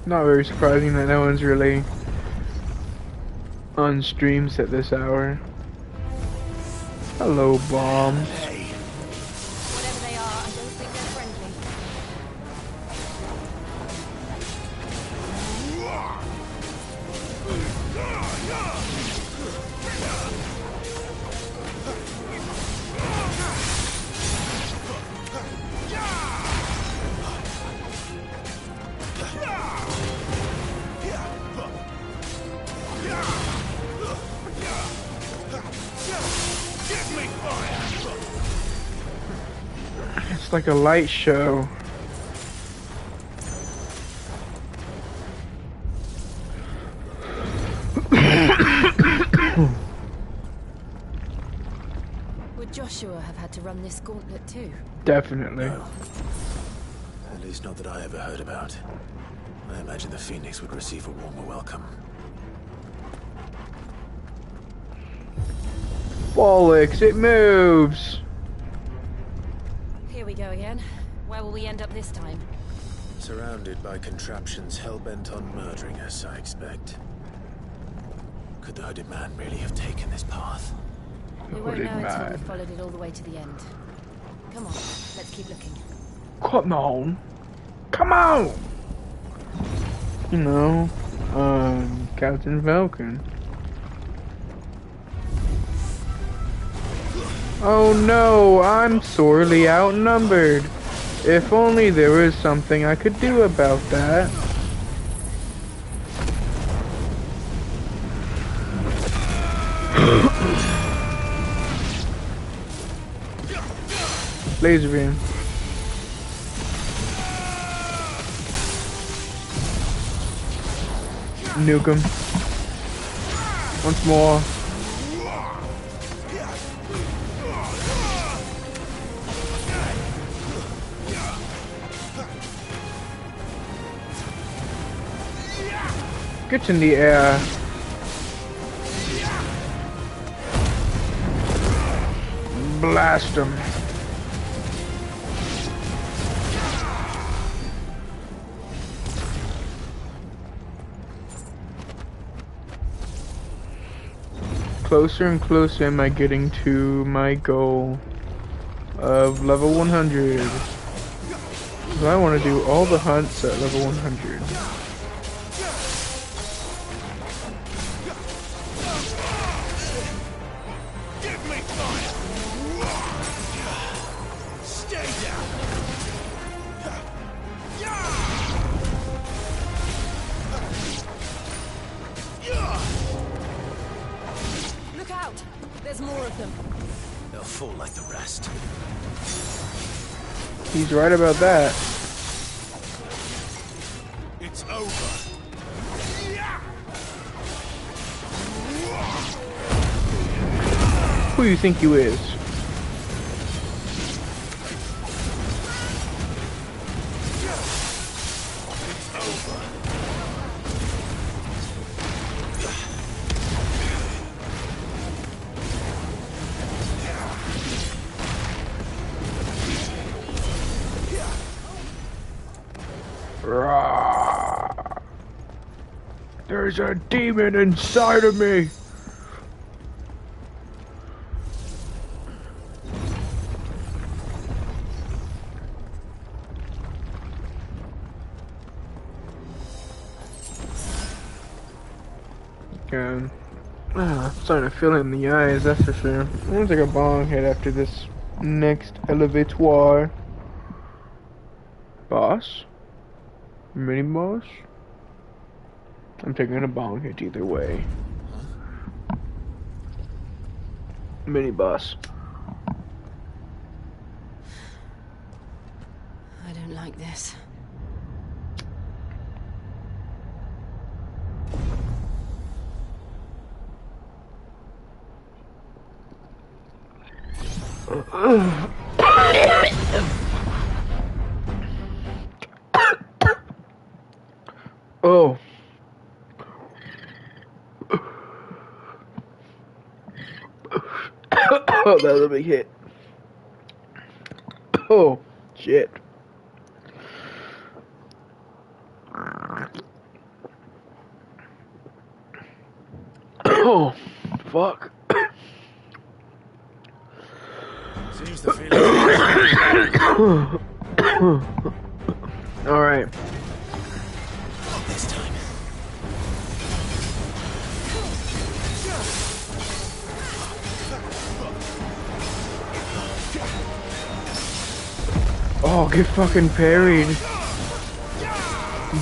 Not very surprising that no one's really on streams at this hour. Hello, bombs. Whatever they are, I don't think they're friendly. like a light show. Would Joshua have had to run this gauntlet too? Definitely. No. At least not that I ever heard about. I imagine the Phoenix would receive a warmer welcome. Bollocks, it moves! Here we go again. Where will we end up this time? Surrounded by contraptions hell-bent on murdering us, I expect. Could the hooded man really have taken this path? We won't know until we've followed it all the way to the end. Come on, let's keep looking. Come on! Come on! You know, Captain Falcon. Oh no, I'm sorely outnumbered. If only there was something I could do about that. Laser beam. Nuke him. Once more. Get in the air. Blast him. Closer and closer am I getting to my goal of level 100. So I want to do all the hunts at level 100. Give me fire! Stay down! Look out! There's more of them. They'll fall like the rest. He's right about that. It's over. Who you think you is? Rawr. There's a demon inside of me. God. I'm starting to feel it in the eyes, that's for sure. I'm gonna take a bong hit after this next elevator. Boss? Mini boss? I'm taking a bong hit either way. Mini boss. I don't like this. Oh. Oh, that was a big hit. Oh, shit. Oh, fuck. Seems the feeling. All right. Not this time. Oh, get fucking parried,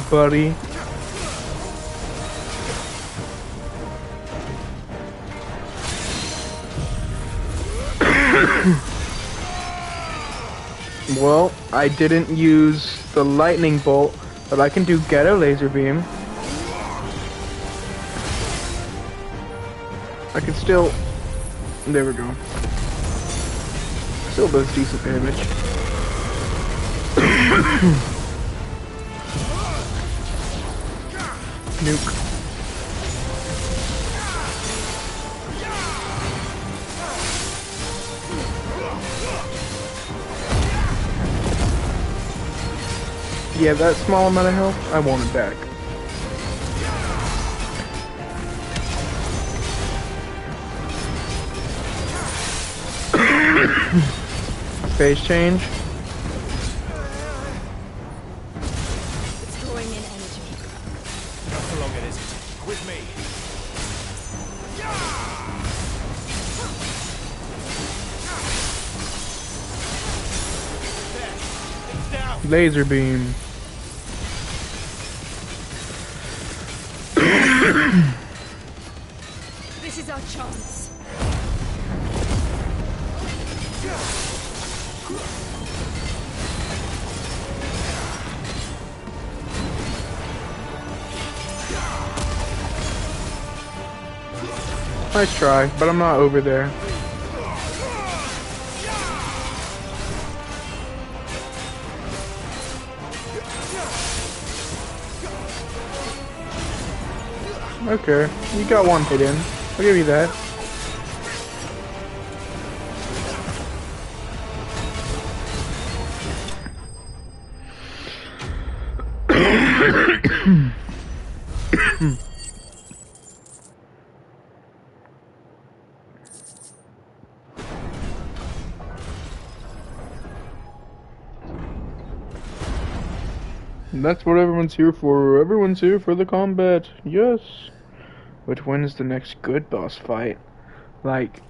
buddy. Well, I didn't use the lightning bolt, but I can do ghetto laser beam. I can still... There we go. Still does decent damage. Nuke. Yeah, that small amount of health, I want it back. Phase change. It's drawing in energy. Not for long it isn't. With me. There. It's down. Laser beam. This is our chance. Nice try, but I'm not over there. Okay, you got one hit in. I'll give you that. That's what everyone's here for. Everyone's here for the combat. Yes. Which when's the next good boss fight? Like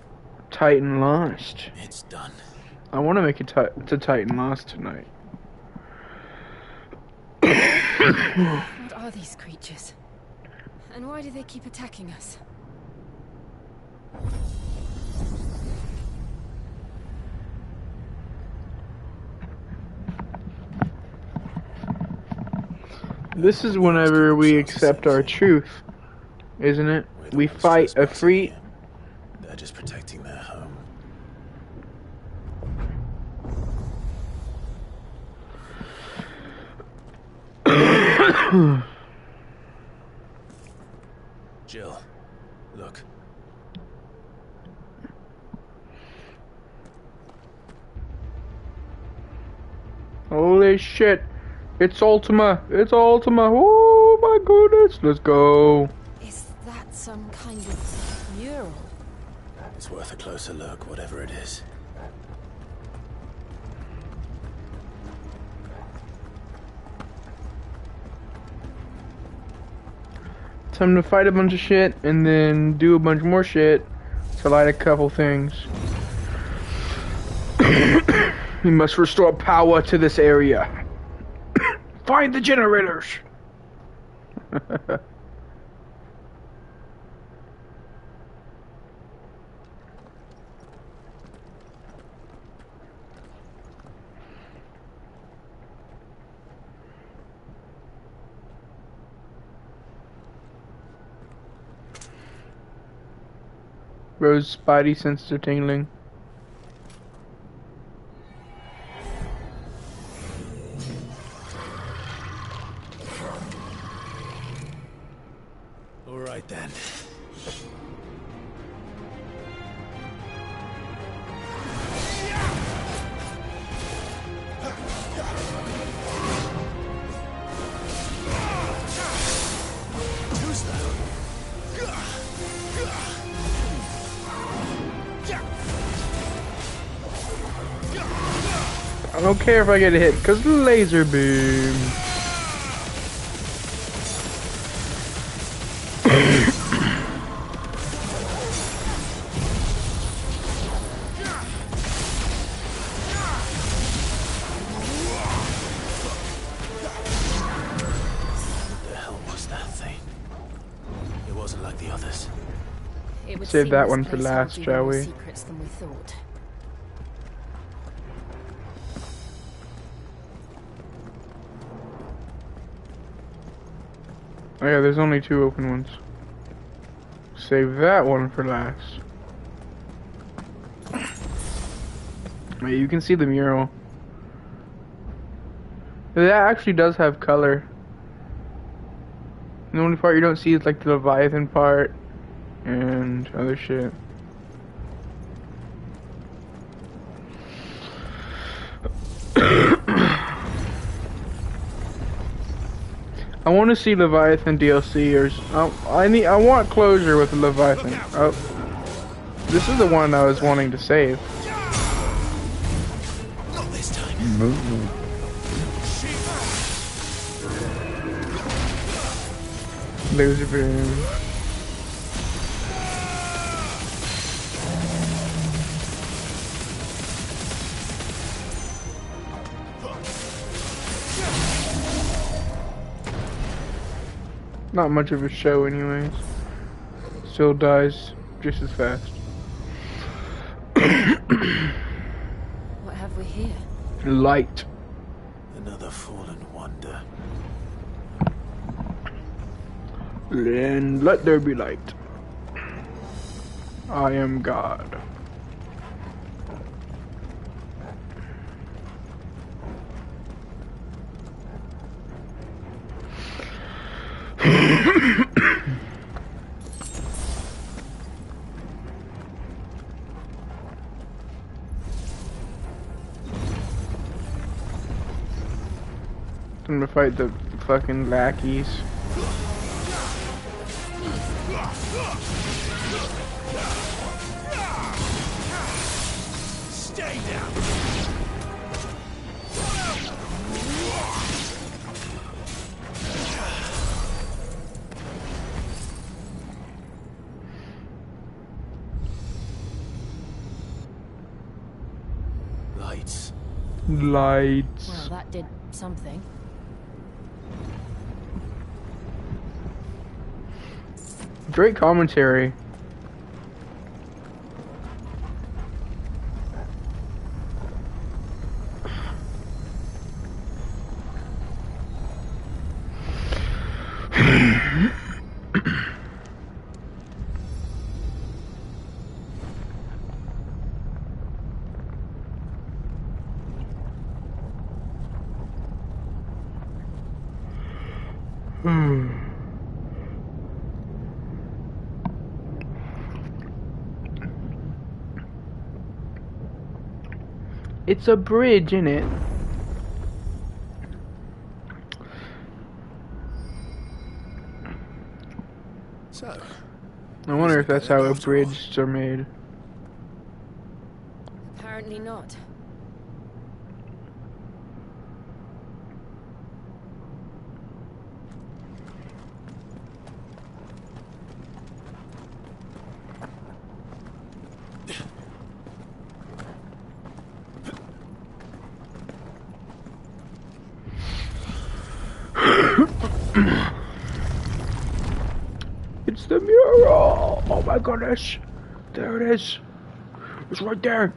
Titan Lost. It's done. I want to make it to Titan Lost tonight. What are these creatures? And why do they keep attacking us? This is whenever we accept our truth, isn't it? We fight a free... They're just protecting their home. Jill, look. Holy shit. It's Ultima. It's Ultima. Oh my goodness. Let's go. Is that some kind of mural? It's worth a closer look, whatever it is. Time to fight a bunch of shit and then do a bunch more shit to light a couple things. We must restore power to this area. Find the generators! Rose's spidey senses are tingling. All right then. I don't care if I get a hit, cause laser beam. What the hell was that thing? It wasn't like the others. It would Save seem that this one for place last, holds even shall more we? secrets than we thought. Oh yeah, there's only 2 open ones. Save that one for last. Yeah, you can see the mural. That actually does have color. The only part you don't see is like the Leviathan part and other shit. I want to see Leviathan DLC or I want closure with Leviathan. Oh, this is the one I was wanting to save. Not this time. Laser beam. Not much of a show anyways. Still dies just as fast. What have we here? Light. Another fallen wonder. And let there be light. I am God. I'm gonna fight the fucking lackeys. Stay down. Lights. Lights. Well, that did something. Great commentary. It's a bridge, innit? So, I wonder if Isn't it that's how good after all? bridges are made. Apparently not. It's the mural! Oh my goodness! There it is! It's right there!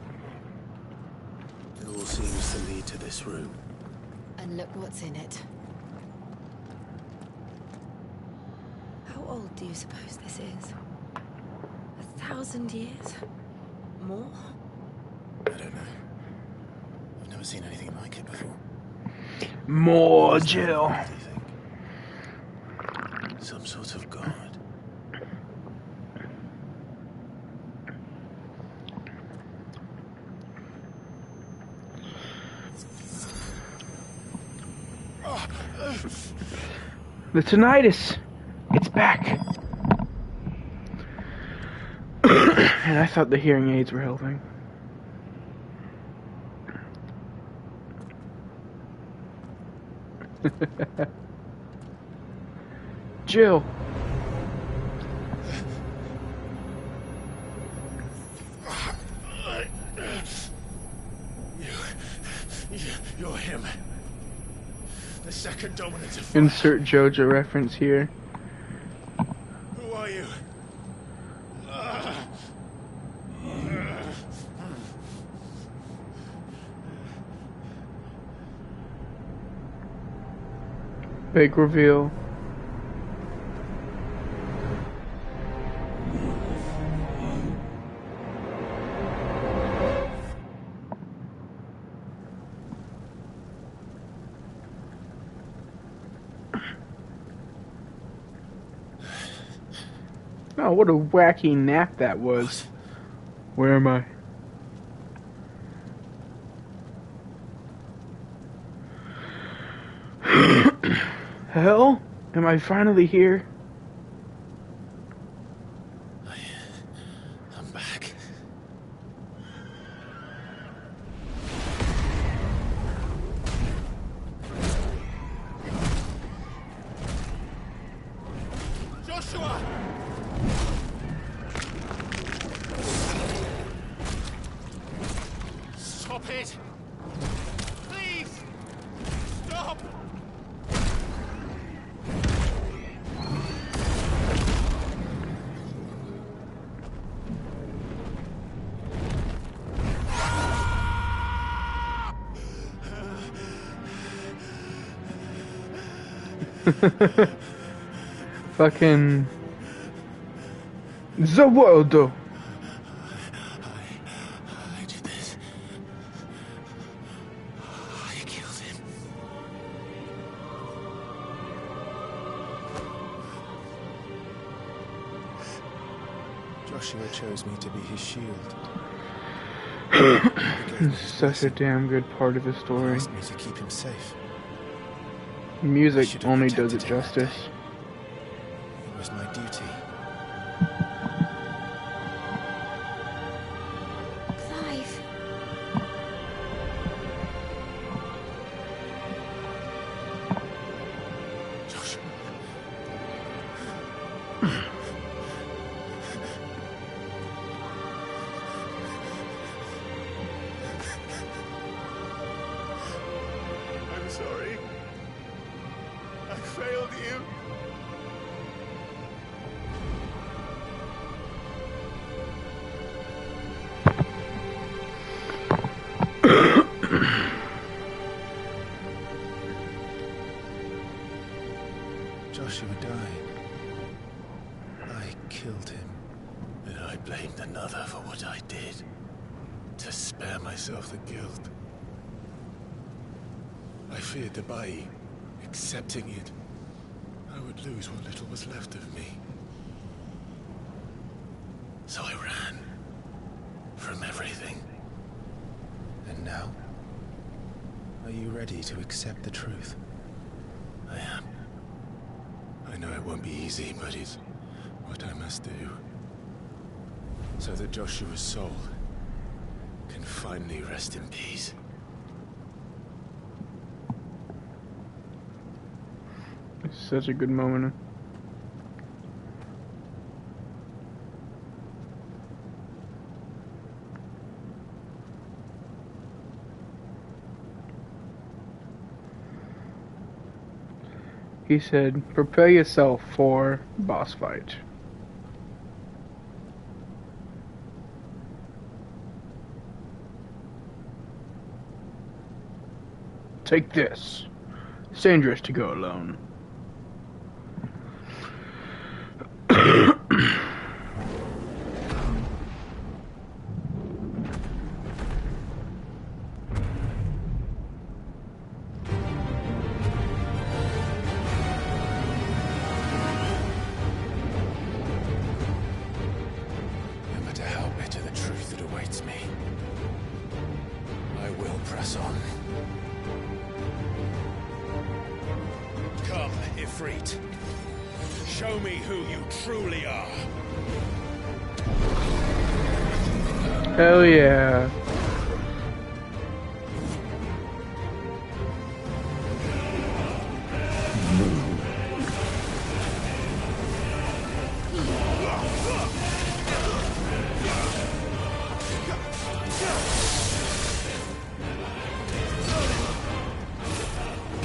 It all seems to lead to this room. And look what's in it. How old do you suppose this is? 1,000 years? More? I don't know. I've never seen anything like it before. More, Jill! What do you think? Some sort of god. The tinnitus! It's back! And I thought the hearing aids were helping. Jill! You're him. The second dominant of fire. Insert JoJo reference here. Who are you? Big reveal. Oh, what a wacky nap that was. Where am I? Hell? Am I finally here? I'm back. Joshua! Stop it! Please! Stop! Fucking the world. I did this. I killed him. Joshua chose me to be his shield. It's such a damn good part of the He story. asked me to keep him safe. Music only does it justice. It was my duty. Clive. Joshua. I'm sorry. I failed you. Joshua died. I killed him. And I blamed another for what I did. To spare myself the guilt. I feared that by accepting it, I would lose what little was left of me. So I ran. From everything. And now? Are you ready to accept the truth? I am. I know it won't be easy, but it's what I must do. So that Joshua's soul can finally rest in peace. It's such a good moment. He said, prepare yourself for boss fight. Take this. It's dangerous to go alone. No matter how bitter the truth that awaits me, I will press on. Come, Ifrit. Show me who you truly are. Hell yeah.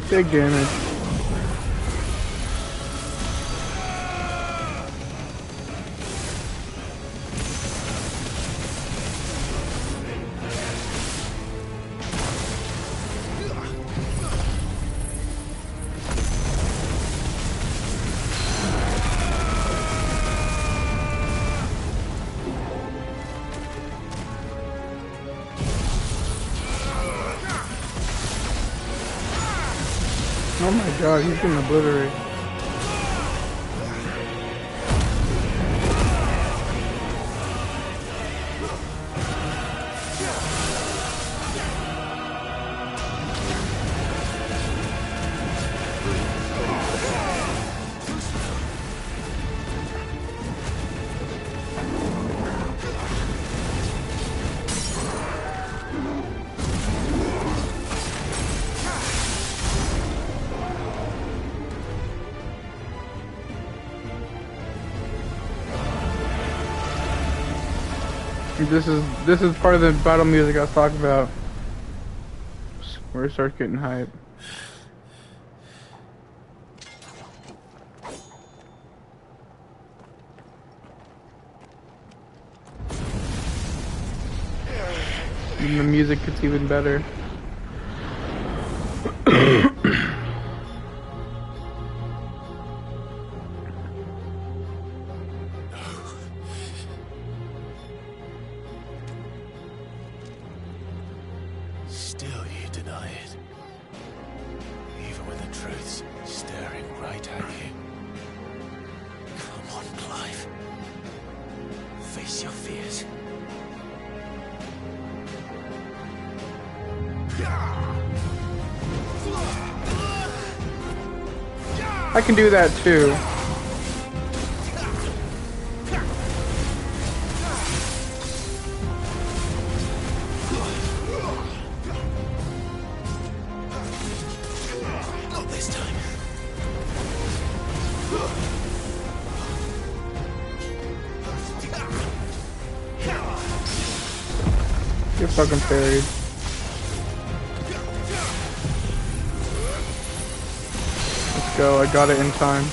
Big damage. Oh my god, he's getting obliterated. This is part of the battle music I was talking about. Where it starts getting hype. And the music gets even better. Still you deny it. Even when the truth's staring right at you. Come on, Clive. Face your fears. I can do that too. Not this time. You're fucking parried. Let's go, I got it in time.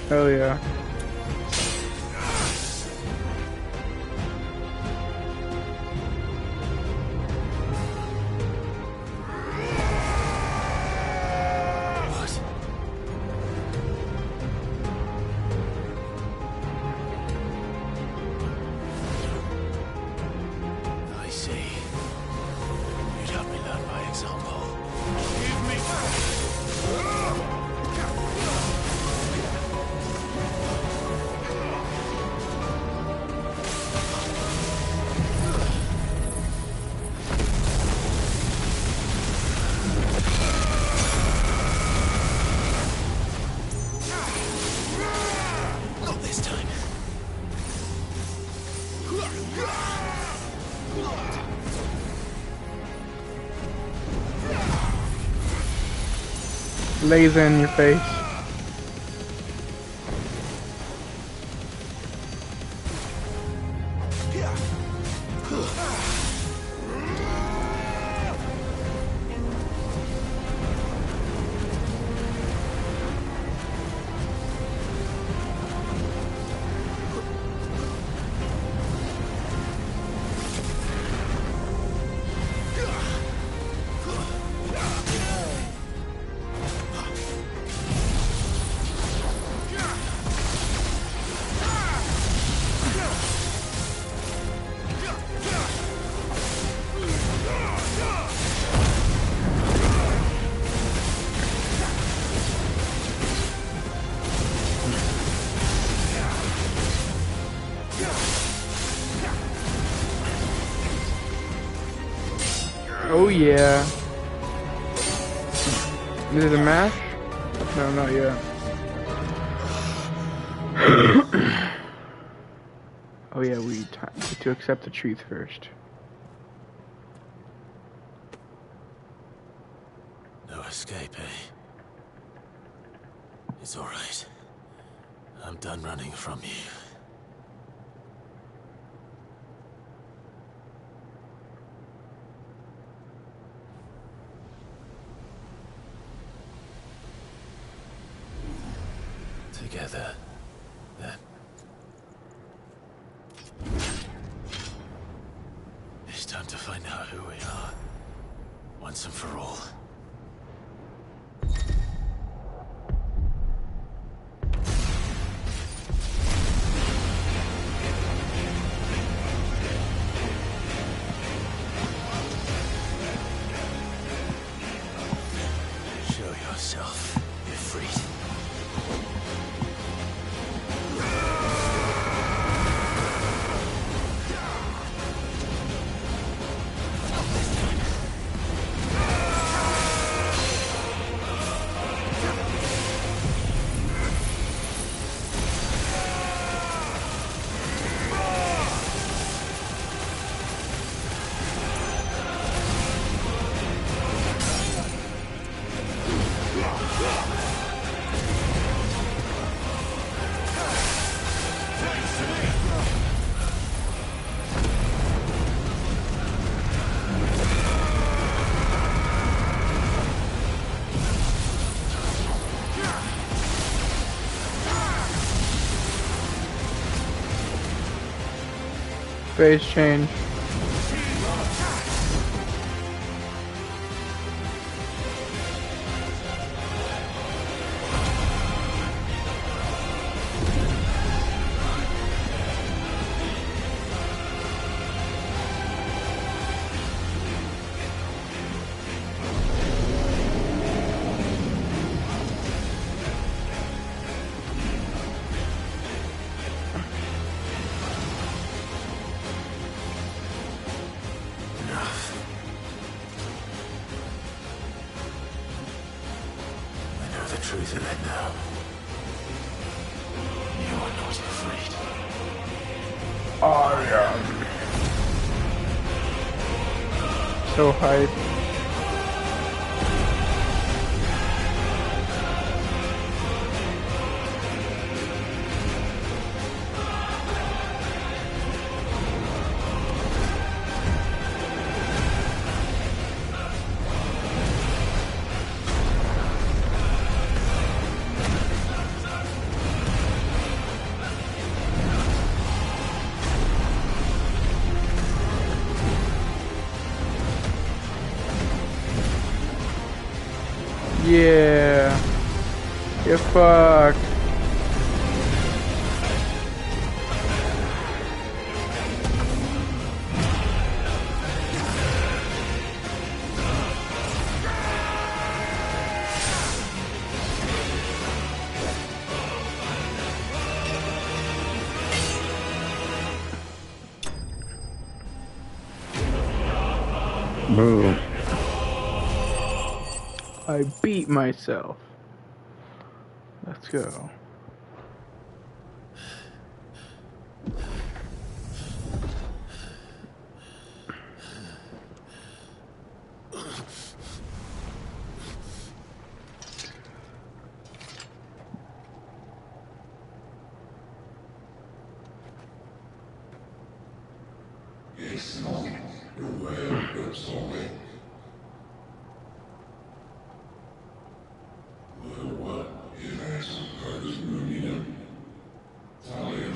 Hell yeah. I see. You'd have me learn by example. Give me Not this time. Laser in your face. Oh yeah. Is it a mash? No, not yet. Oh yeah, we need to accept the truth first. No escape, eh? It's all right. I'm done running from you. Together, then. It's time to find out who we are, once and for all. Show yourself, Pt.3. Phase change. Truth of it now. You are not afraid. I am. So hype. Yeah. You're fucked. Boom. I beat myself. Let's go. It's not the way it's only. What if it's a person Talion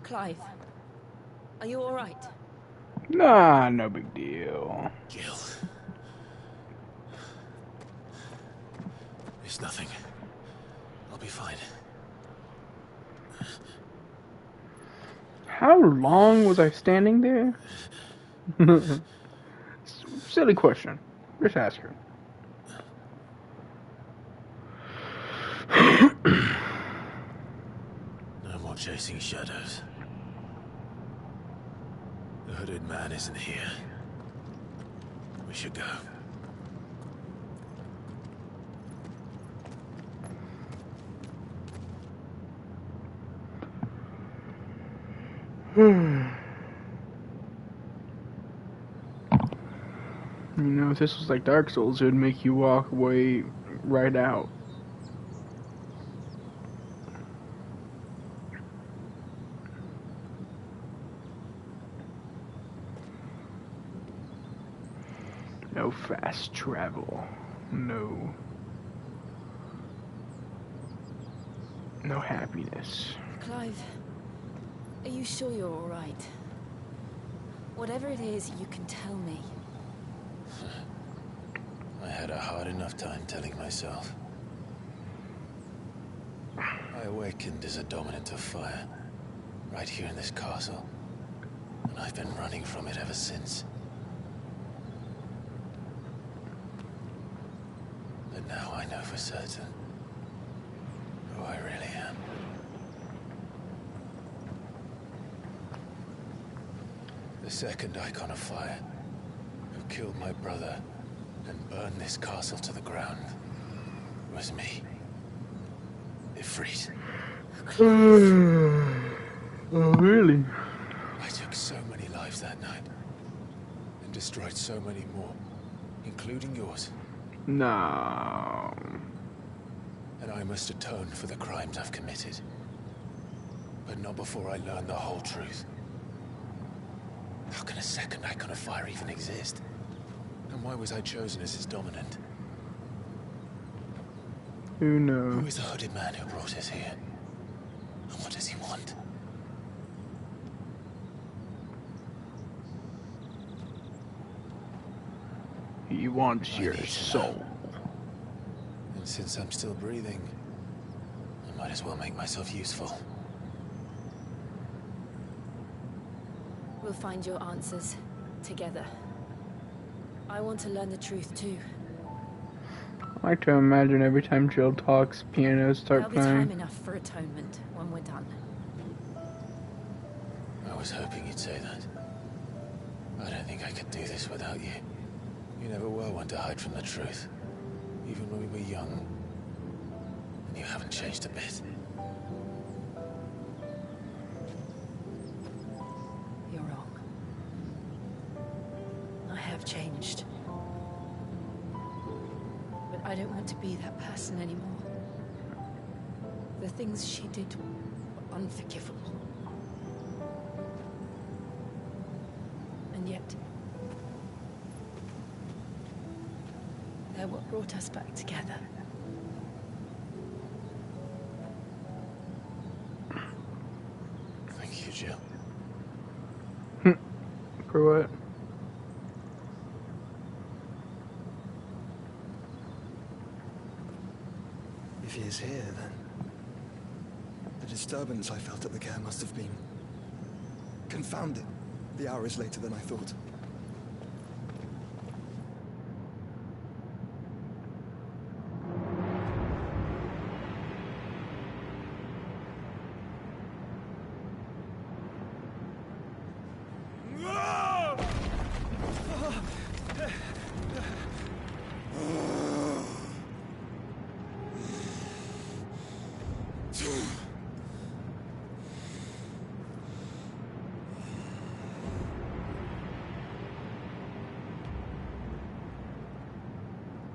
Clive, are you all right? Nah, no big deal. Jill. It's nothing. I'll be fine. How long was I standing there? Silly question. Just ask her. No more chasing shadows. The hooded man isn't here. We should go. You know, if this was like Dark Souls, it would make you walk away right out. No fast travel. No. No happiness. Clive, are you sure you're all right? Whatever it is, you can tell me. I had a hard enough time telling myself. I awakened as a dominant of fire, right here in this castle. And I've been running from it ever since. But now I know for certain who I really am. The second icon of fire, who killed my brother and burned this castle to the ground, was me. Ifrit. Oh, really? I took so many lives that night, and destroyed so many more, including yours. No. And I must atone for the crimes I've committed. But not before I learn the whole truth. How can a second icon of fire even exist? And why was I chosen as his dominant? Who knows? Who is the hooded man who brought us here? And what does he want? He wants your soul. And since I'm still breathing, I might as well make myself useful. We'll find your answers together. I want to learn the truth too. I like to imagine every time Jill talks, pianos start There'll be time playing. enough for atonement when we're done. I was hoping you'd say that. I don't think I could do this without you. You never were one to hide from the truth, even when we were young. And you haven't changed a bit. You're wrong. I have changed. But I don't want to be that person anymore. The things she did were unforgivable. And yet, they're what brought us back together. Thank you, Jill. For what? If he is here, then the disturbance I felt at the care must have been confounded. The hour is later than I thought.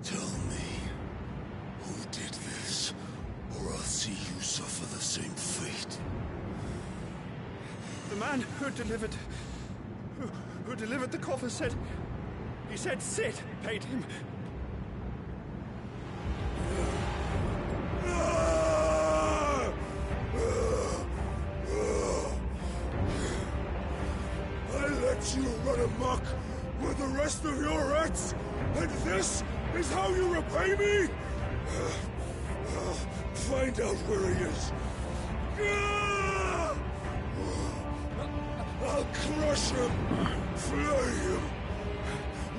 Tell me, who did this, or I'll see you suffer the same fate. The man who delivered the coffer said... He said Sid paid him. I let you run amok with the rest of your rats, and this is how you repay me? Find out where he is. I'll crush him, flay him,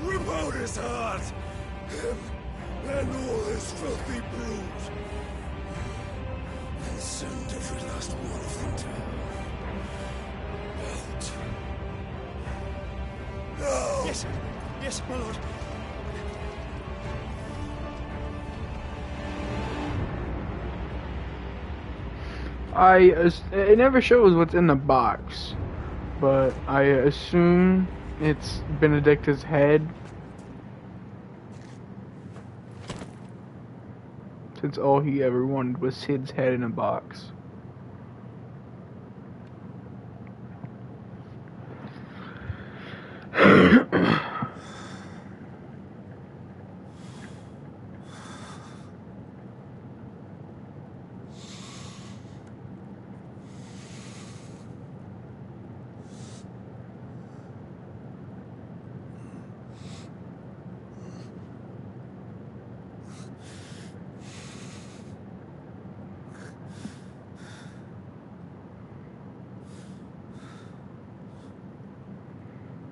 rip out his heart, him and all his filthy brood, and send every last one of them to hell. Out. Now! Yes, yes, my lord. It never shows what's in the box, but I assume it's Benedicta's head, since all he ever wanted was Sid's head in a box.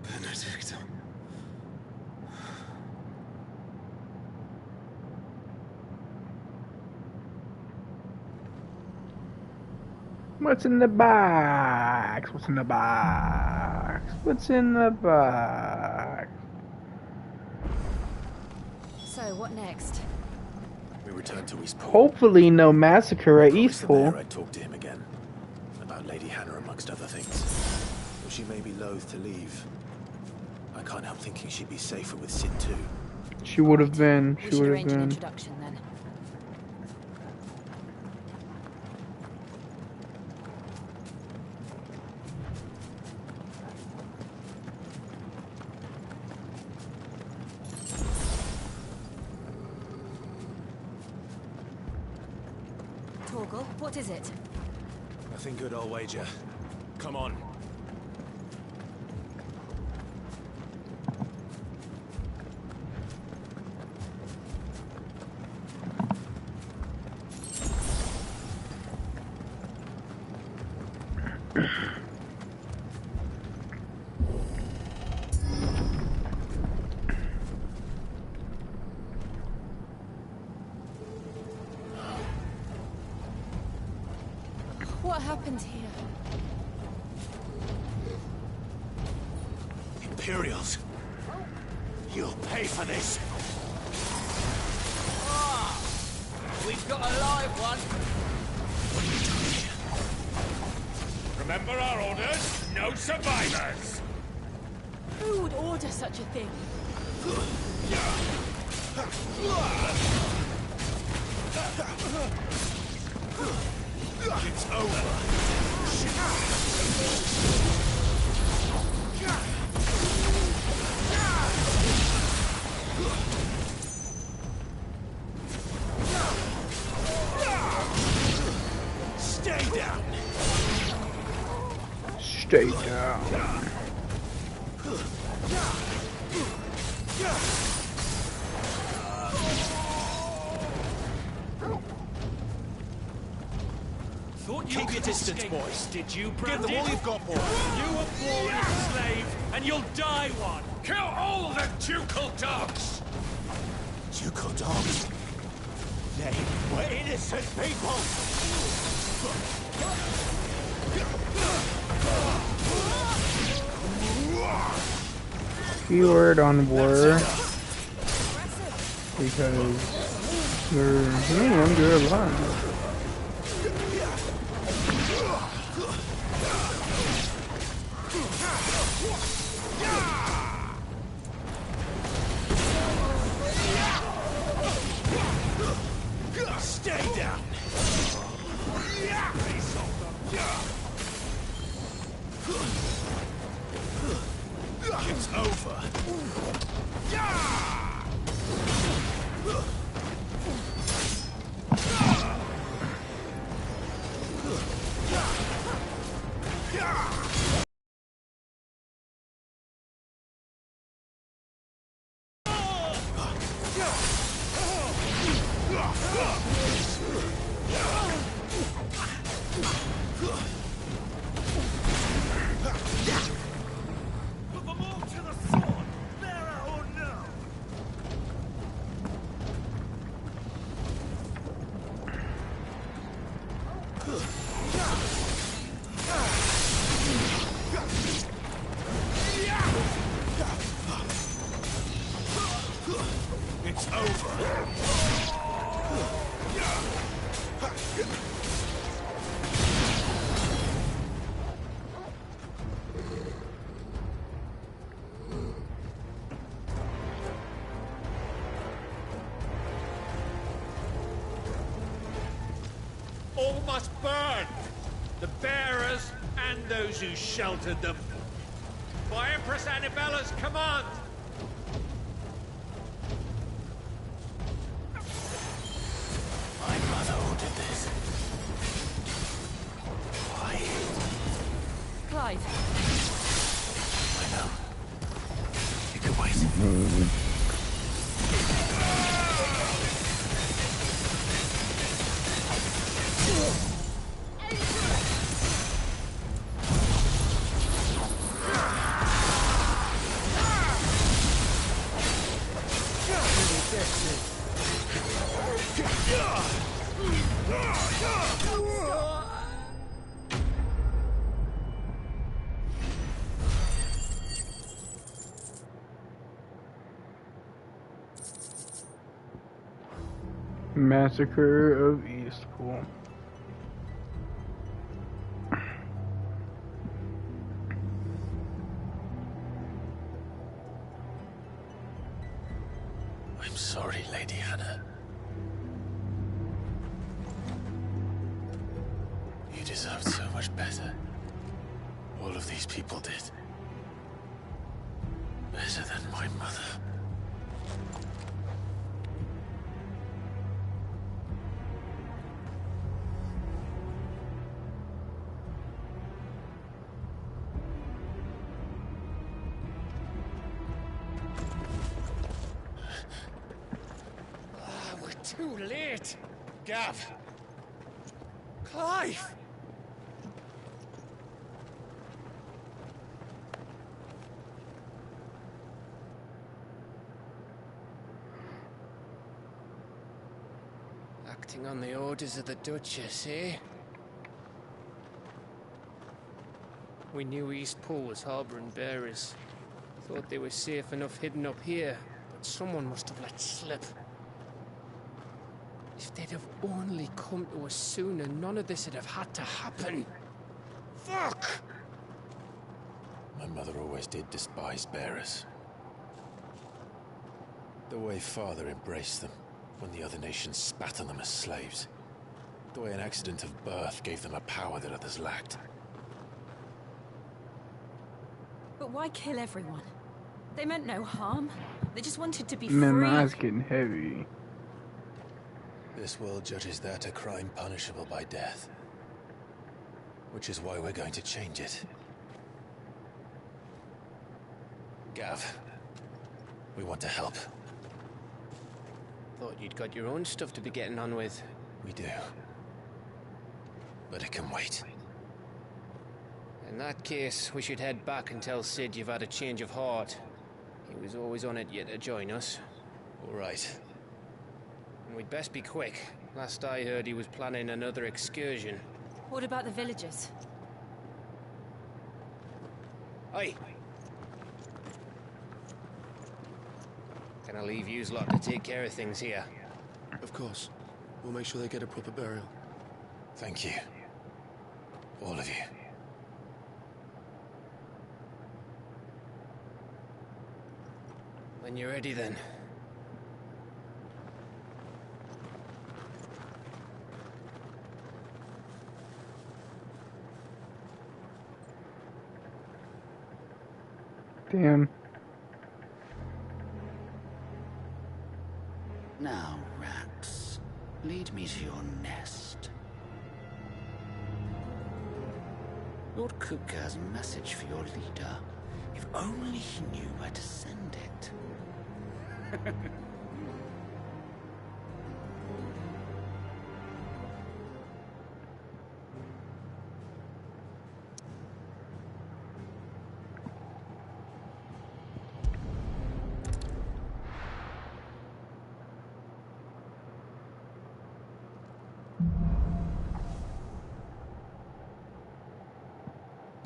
Benedict. What's in the box? What's in the box? What's in the box? So, what next? We returned to Eastport. Hopefully no massacre at Promised the mayor Eastpool. I'd talk to him again. About Lady Hannah amongst other things. Though she may be loath to leave. I can't help thinking she'd be safer with Sid too. She would have been. We She should would have arrange an been. introduction then. Torgal, what is it? Nothing good, I'll wager. Come on. What happened here? Imperials. You'll pay for this. We've got a live one. What are you doing here? Remember our orders? No survivors! Who would order such a thing? It's over. Stay down. Stay down. Keep your distance, boys. Did you, Give them all you've got, boys. You were born a slave, and you'll die one. Kill all the ducal dogs! Ducal dogs. They were innocent people. Keyword on were because they're alive. Stay down. It's over. Put them all to the sword, bearer or no! It's over. All must burn! The bearers and those who sheltered them. By Empress Annibella's command! My mother ordered this. Why? Clive. I know. You can wait. Massacre of Eastpool. I'm sorry, Lady Hannah. You deserved so much better. All of these people did. Better than my mother. We're too late. Gav. Clive. Acting on the orders of the Duchess, eh? We knew East Pool was harbouring bearers. Thought they were safe enough hidden up here, but someone must have let slip. If they'd have only come to us sooner, none of this would have had to happen. Fuck! My mother always did despise bearers. The way Father embraced them when the other nations spat on them as slaves. The way an accident of birth gave them a power that others lacked. But why kill everyone? They meant no harm. They just wanted to be Man, free. my eyes getting heavy. This world judges that a crime punishable by death. Which is why we're going to change it. Gav, we want to help. Thought you'd got your own stuff to be getting on with. We do. But it can wait. In that case, we should head back and tell Sid you've had a change of heart. He was always on it yet to join us. All right. And we'd best be quick. Last I heard, he was planning another excursion. What about the villagers? Aye. Can I leave yous lot to take care of things here? Of course. We'll make sure they get a proper burial. Thank you. All of you. When you're ready, then. Damn. Now, rats, lead me to your nest. Lord Kupka has a message for your leader. If only he knew where to send it.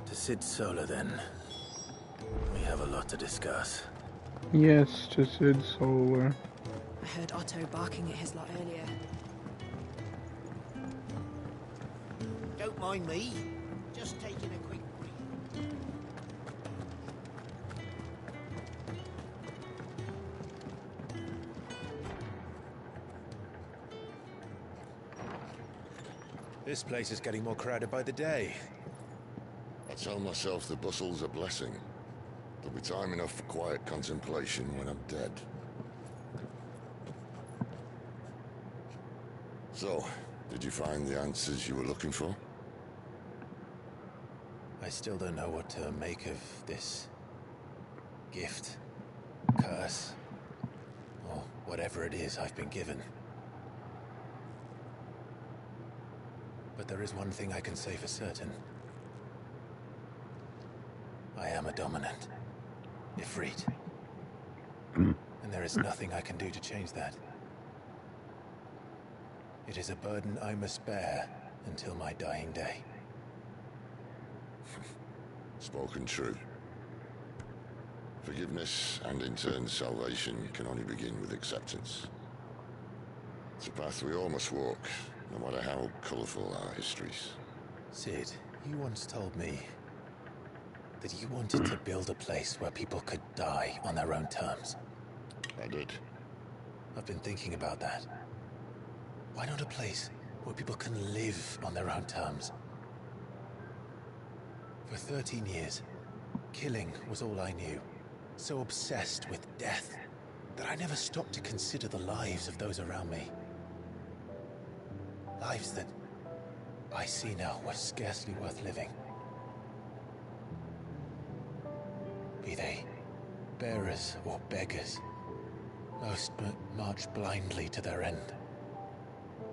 To Sid Solar, then. We have a lot to discuss. Yes, to Sid Solar. I heard Otto barking at his lot earlier. Don't mind me. Just taking a quick break. This place is getting more crowded by the day. I tell myself the bustle's a blessing. There'll be time enough for quiet contemplation when I'm dead. So, did you find the answers you were looking for? I still don't know what to make of this gift, curse, or whatever it is I've been given. But there is one thing I can say for certain. I am a dominant, Ifrit. And there is nothing I can do to change that. It is a burden I must bear until my dying day. Spoken true. Forgiveness and in turn salvation can only begin with acceptance. It's a path we all must walk, no matter how colourful our histories. Sid, you once told me that you wanted to build a place where people could die on their own terms. I did. I've been thinking about that. Why not a place where people can live on their own terms? For 13 years, killing was all I knew. So obsessed with death that I never stopped to consider the lives of those around me. Lives that I see now were scarcely worth living. Be they bearers or beggars, most march blindly to their end,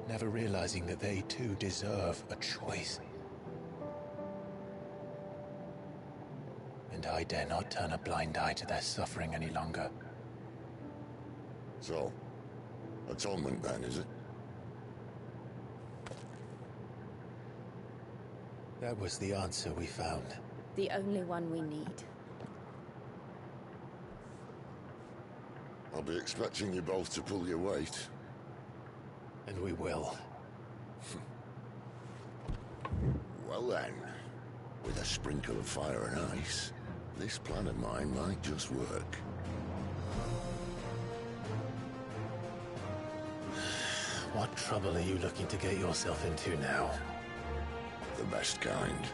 never realizing that they too deserve a choice. And I dare not turn a blind eye to their suffering any longer. So, atonement then, is it? That was the answer we found. The only one we need. I'll be expecting you both to pull your weight. And we will. Well then, with a sprinkle of fire and ice, this plan of mine might just work. What trouble are you looking to get yourself into now? The best kind.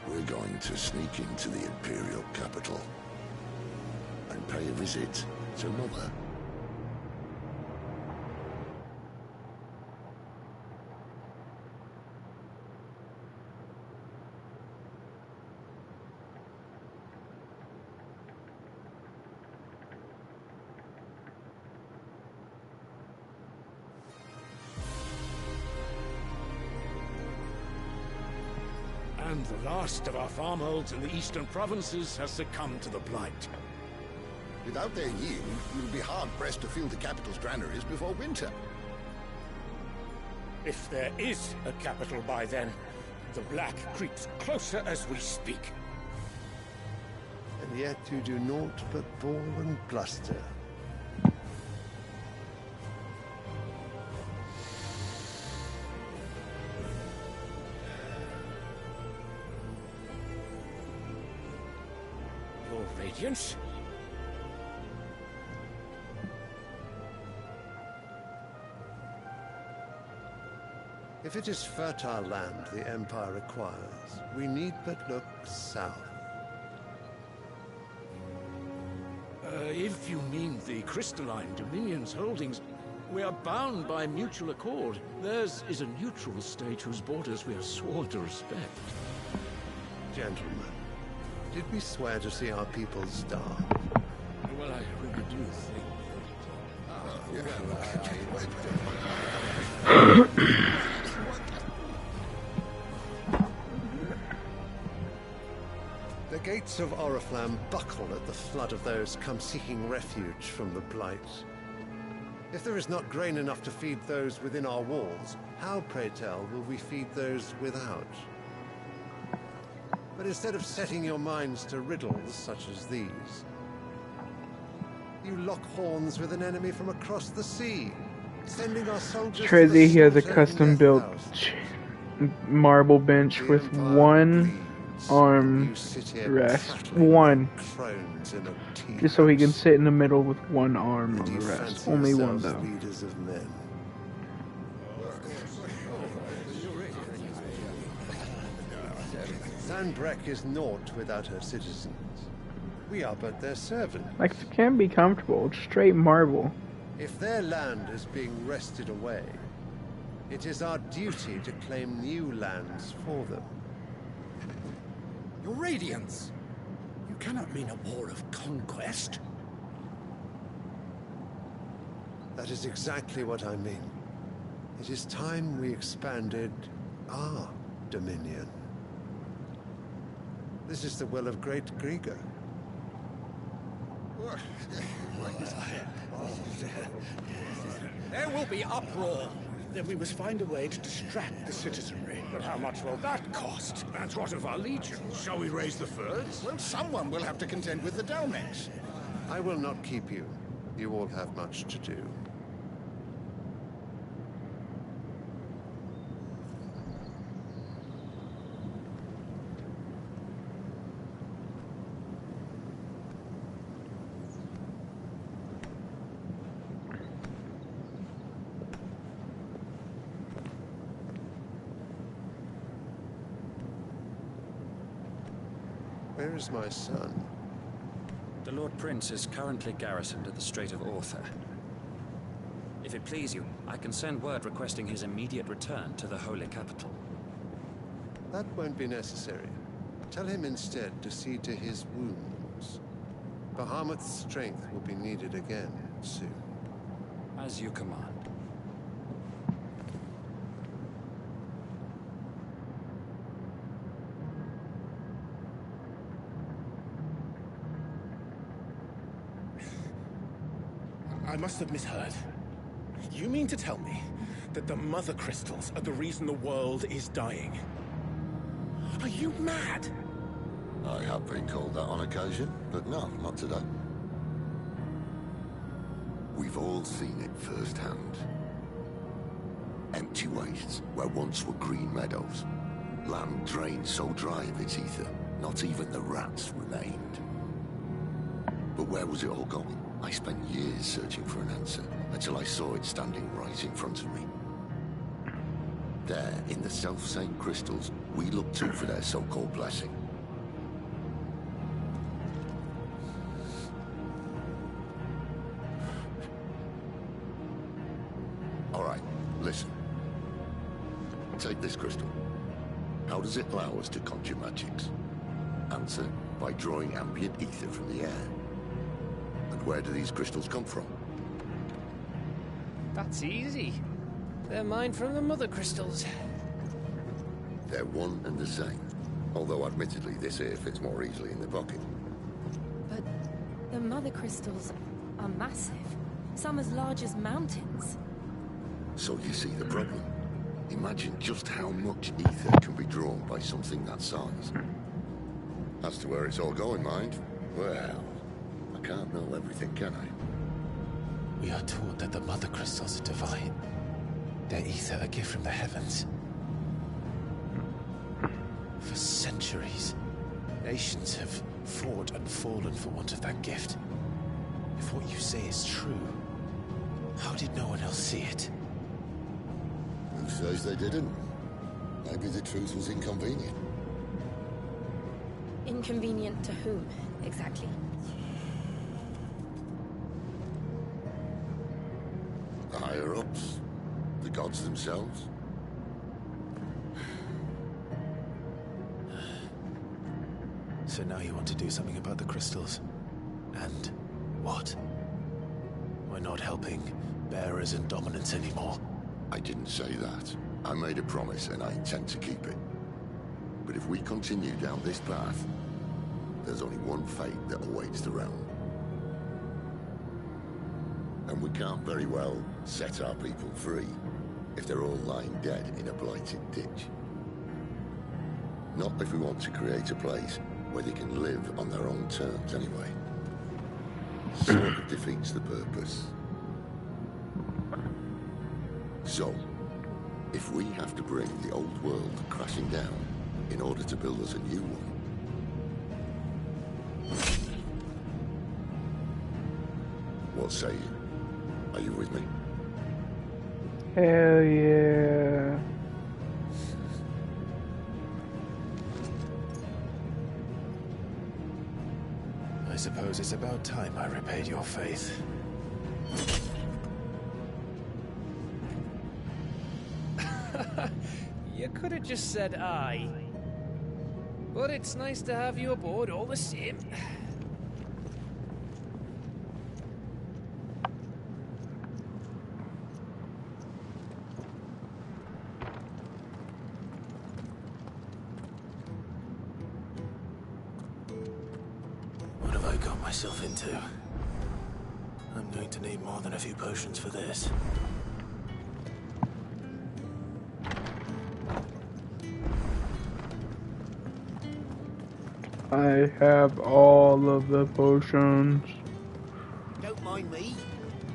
We're going to sneak into the Imperial capital and pay a visit to Mother. And the last of our farmholds in the eastern provinces has succumbed to the blight. Without their yield, you'll be hard-pressed to fill the capital's granaries before winter. If there is a capital by then, the black creeps closer as we speak. And yet you do naught but bawl and bluster. Your Radiance? If it is fertile land the Empire requires, we need but look south. If you mean the crystalline Dominion's holdings, we are bound by mutual accord. Theirs is a neutral state whose borders we are sworn to respect. Gentlemen, did we swear to see our people starve? Well, I really do think The gates of Oriflamme buckle at the flood of those come seeking refuge from the Blight. If there is not grain enough to feed those within our walls, how, pray tell, will we feed those without? But instead of setting your minds to riddles such as these, you lock horns with an enemy from across the sea, sending our soldiers to Crazy, the he has a slaughter in custom their built thousands. marble bench with one arm rest. One. Just so he can sit in the middle with one arm on the rest. Only one though. Leaders of men. Sanbreque is naught without her citizens. We are but their servants. Like, it can be comfortable. It's straight marble. If their land is being wrested away, it is our duty to claim new lands for them. Your Radiance! You cannot mean a war of conquest. That is exactly what I mean. It is time we expanded our dominion. This is the will of great Grieger. There will be uproar. Then we must find a way to distract the citizenry. But how much will that cost? That's what of our legion. Shall we raise the furs? Well, someone will have to contend with the Dalmex. I will not keep you. You all have much to do. Where is my son? The Lord Prince is currently garrisoned at the Strait of Arthur. If it please you, I can send word requesting his immediate return to the Holy Capital. That won't be necessary. Tell him instead to see to his wounds. Bahamut's strength will be needed again soon. As you command. I must have misheard. You mean to tell me that the Mother Crystals are the reason the world is dying? Are you mad? I have been called that on occasion, but no, not today. We've all seen it firsthand. Empty wastes where once were green meadows. Land drained so dry of its ether, not even the rats remained. But where was it all going? I spent years searching for an answer, until I saw it standing right in front of me. There, in the self-same crystals, we look to for their so-called blessing. All right, listen. Take this crystal. How does it allow us to conjure magics? Answer, by drawing ambient ether from the air. And where do these crystals come from? That's easy. They're mined from the Mother Crystals. They're one and the same. Although admittedly this here fits more easily in the pocket. But the Mother Crystals are massive. Some as large as mountains. So you see the problem. Imagine just how much ether can be drawn by something that size. As to where it's all going, mind, well, I can't know everything, can I? We are taught that the Mother Crystals are divine. Their ether a gift from the heavens. For centuries, nations have fought and fallen for want of that gift. If what you say is true, how did no one else see it? Who says they didn't? Maybe the truth was inconvenient. Inconvenient to whom, exactly? The higher-ups? The gods themselves? So now you want to do something about the crystals. And what? We're not helping bearers and dominants anymore. I didn't say that. I made a promise and I intend to keep it. But if we continue down this path, there's only one fate that awaits the realm. And we can't very well set our people free if they're all lying dead in a blighted ditch. Not if we want to create a place where they can live on their own terms anyway. Sort of defeats the purpose. So, if we have to bring the old world crashing down in order to build us a new one, what say you? Are you with me? Hell yeah. I suppose it's about time I repaid your faith. You could have just said aye. But it's nice to have you aboard all the same. What have I got myself into? I'm going to need more than a few potions for this. I have all of the potions. Don't mind me.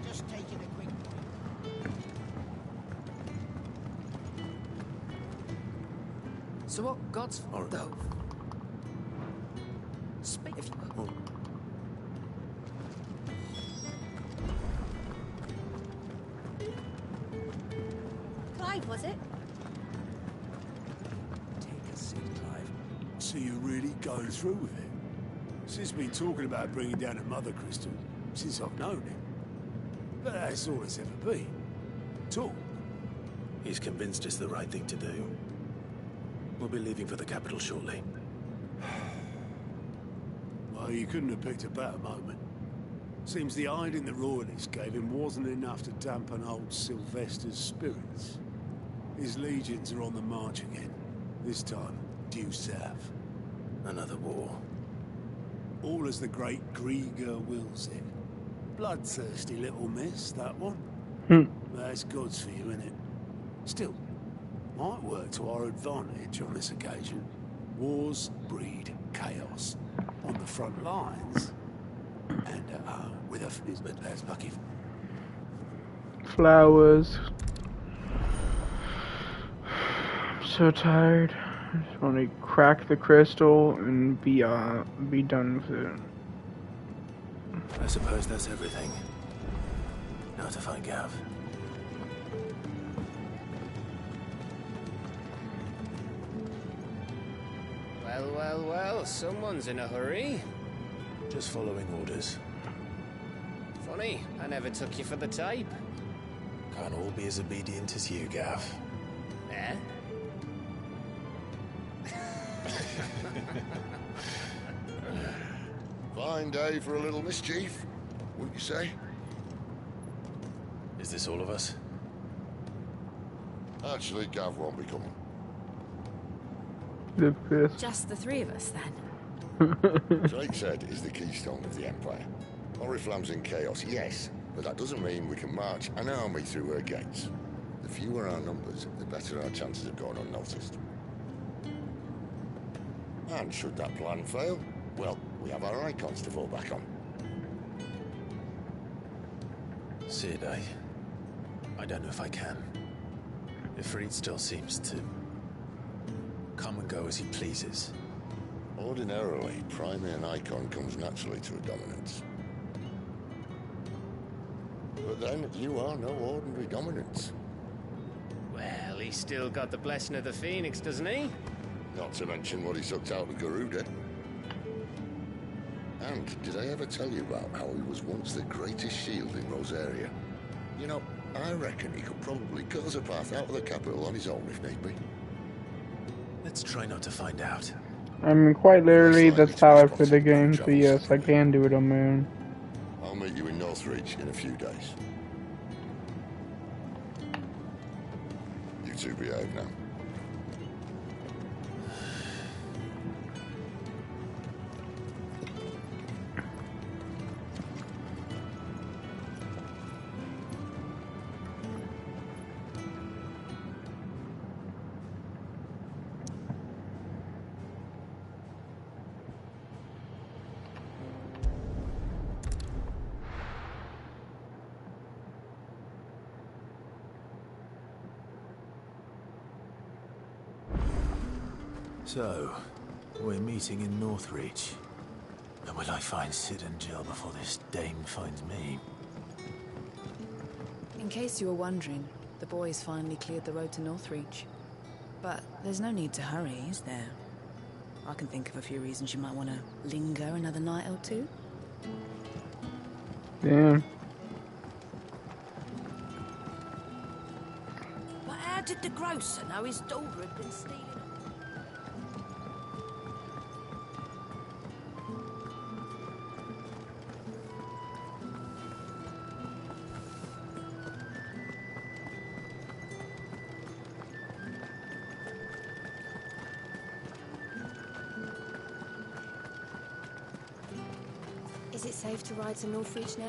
Just taking a quick... So what God's fault, though? Speak if you will. Clive, was it? Take a seat, Clive. So you really go through with it? Sis been talking about bringing down a mother crystal since I've known him. But that's all it's ever been. Talk. He's convinced it's the right thing to do. We'll be leaving for the capital shortly. Well, you couldn't have picked a better moment. Seems the hiding the royalists gave him wasn't enough to dampen old Sylvester's spirits. His legions are on the march again. This time, due south. Another war. All as the great Grieger wills it. Bloodthirsty little miss, that one. That's God's for you, innit? Still, might work to our advantage on this occasion. Wars breed chaos. On the front lines, and with a... but that's lucky. Flowers. I'm so tired. I just want to crack the crystal and be done with it. I suppose that's everything. Now to find Gav. Well, someone's in a hurry. Just following orders. Funny, I never took you for the type. Can't all be as obedient as you, Gav. Eh? Fine day for a little mischief, wouldn't you say? Is this all of us? Actually, Gav won't be coming. The fifth. Just the three of us, then? Drake said is the keystone of the Empire. Oriflamme's in chaos, yes, but that doesn't mean we can march an army through her gates. The fewer our numbers, the better our chances of going unnoticed. And should that plan fail, well, we have our icons to fall back on. Sid, I don't know if I can. Ifrit still seems to come and go as he pleases. Ordinarily, priming an icon comes naturally to a dominance. But then, you are no ordinary dominance. Well, he's still got the blessing of the Phoenix, doesn't he? Not to mention what he sucked out of Garuda. And did I ever tell you about how he was once the greatest shield in Rosaria? You know, I reckon he could probably cut us a path out of the capital on his own if need be. Let's try not to find out. I mean, quite literally, that's how I play the game, so yes, I can do it on my own. I'll meet you in Northreach in a few days. You two behave now. So, we're meeting in Northreach. And will I find Sid and Jill before this dame finds me? In case you were wondering, the boys finally cleared the road to Northreach. But there's no need to hurry, is there? I can think of a few reasons you might want to linger another night or two. Damn. But how did the grocer know his daughter had been stealing? Is it safe to ride to Northreach now?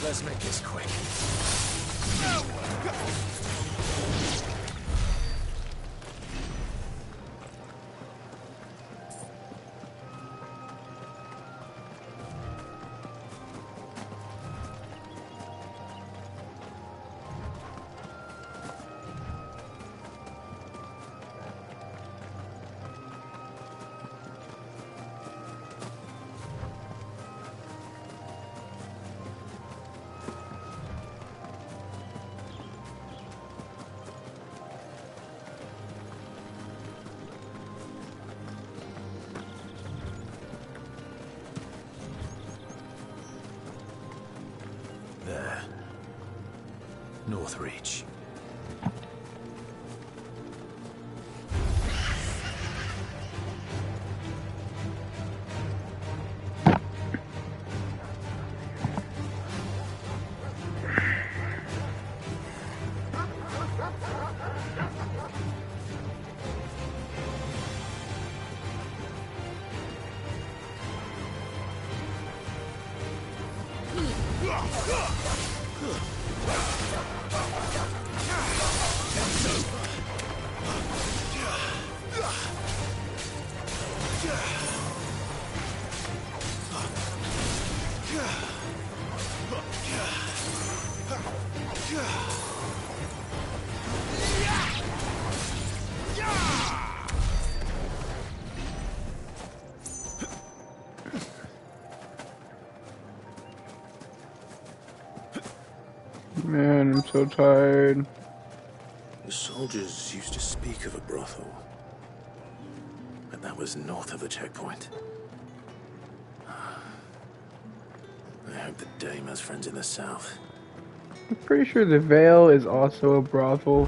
Let's make this quick. Northreach. Man, I'm so tired. The soldiers used to speak of a brothel, but that was north of the checkpoint. I hope the dame has friends in the south. I'm pretty sure the Vale is also a brothel.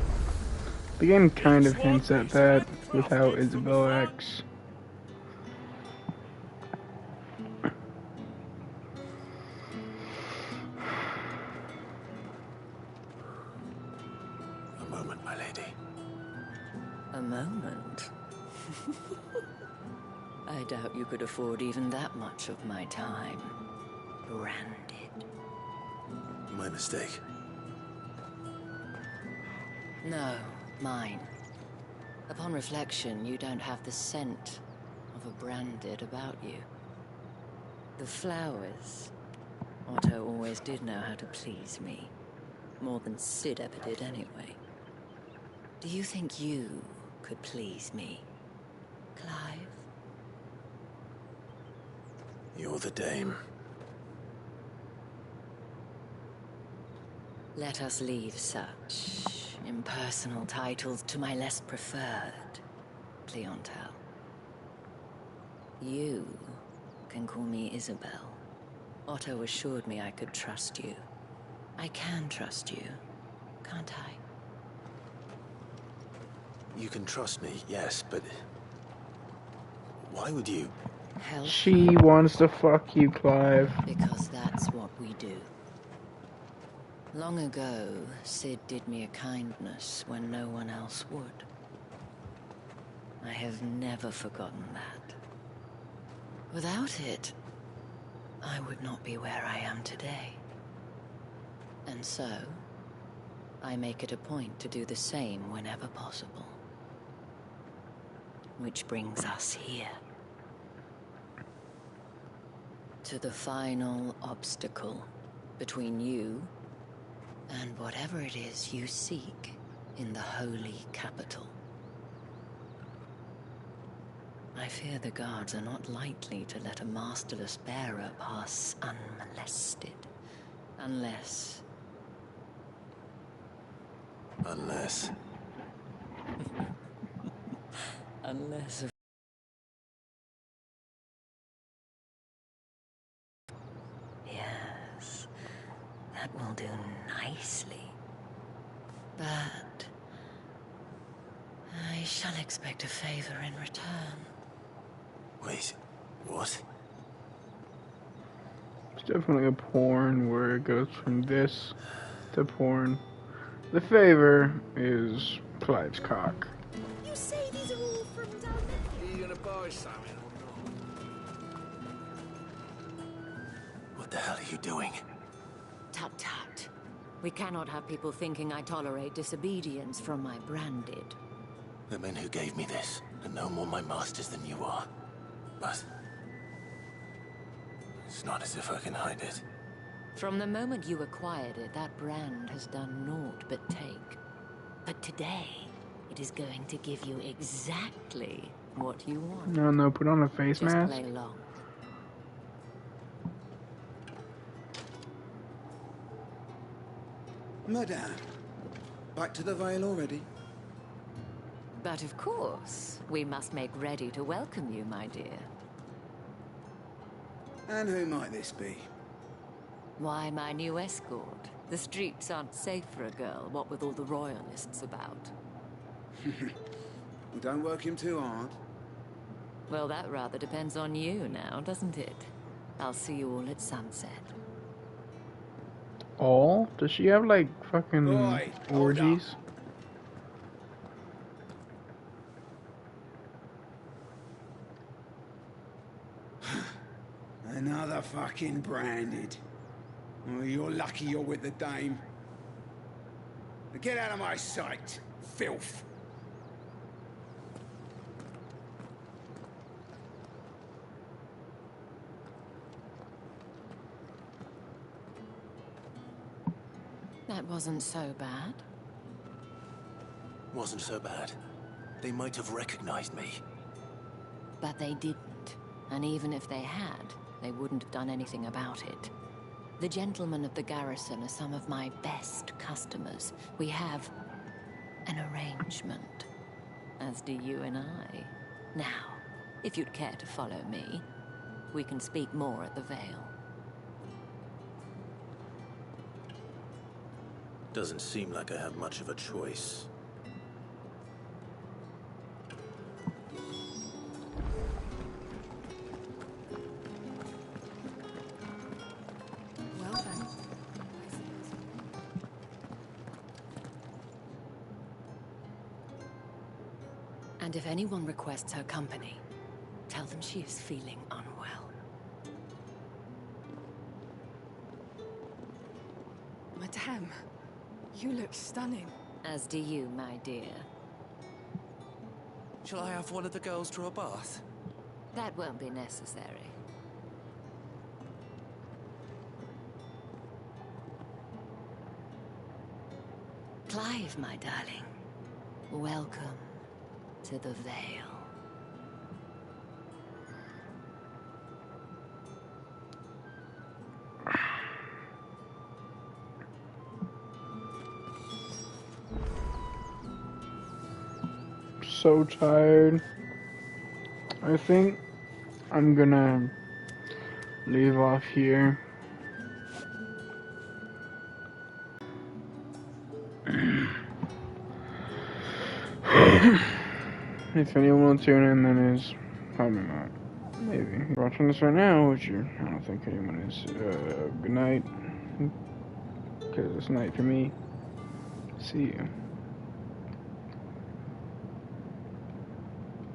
The game kind of hints at that with how Isabel acts. A moment, my lady. A moment? I doubt you could afford even that much of my time. Branded. My mistake. No, mine. Upon reflection, you don't have the scent of a branded about you. The flowers. Otto always did know how to please me. More than Sid ever did anyway. Do you think you could please me, Clive? You're the dame. Let us leave such impersonal titles to my less preferred clientele. You can call me Isabel. Otto assured me I could trust you. I can trust you, can't I? You can trust me, yes, but why would you? Help? She wants to fuck you, Clive. Because that's what we do. Long ago, Sid did me a kindness when no one else would. I have never forgotten that. Without it, I would not be where I am today. And so, I make it a point to do the same whenever possible. Which brings us here. To the final obstacle between you and whatever it is you seek in the holy capital. I fear the guards are not likely to let a masterless bearer pass unmolested. Unless... Unless... Unless... Yes, that will do nicely. But... I shall expect a favor in return. Wait, what? It's definitely a porn where it goes from this to porn. The favor is Clive's cock. You say these are all from down there? Are you gonna buy something or What the hell are you doing? Tut tut. We cannot have people thinking I tolerate disobedience from my branded. The men who gave me this are no more my masters than you are. But... it's not as if I can hide it. From the moment you acquired it, that brand has done naught but take. But today, it is going to give you exactly what you want. No, put on a face Just mask. play along. Madame, back to the Vale already? But of course, we must make ready to welcome you, my dear. And who might this be? Why, my new escort, The streets aren't safe for a girl, what with all the royalists about. Well, don't work him too hard. Well, that rather depends on you now, doesn't it? I'll see you all at sunset. All? Does she have like fucking Oi, hold up. orgies? Another fucking branded. Oh, you're lucky you're with the dame. Now get out of my sight, filth. That wasn't so bad. Wasn't so bad. They might have recognized me. But they didn't. And even if they had, they wouldn't have done anything about it. The gentlemen of the garrison are some of my best customers. We have an arrangement, as do you and I. Now, if you'd care to follow me, we can speak more at the Vale. Doesn't seem like I have much of a choice. Well then, And if anyone requests her company, tell them she is feeling unwell. Madame, you look stunning. As do you, my dear. Shall I have one of the girls draw a bath? That won't be necessary. Clive, my darling. Welcome to the Vale. So tired. I think I'm gonna leave off here. If anyone will tune in, then is probably not. Maybe. If you're watching this right now, which I don't think anyone is. Good night. Because it's night for me. See you.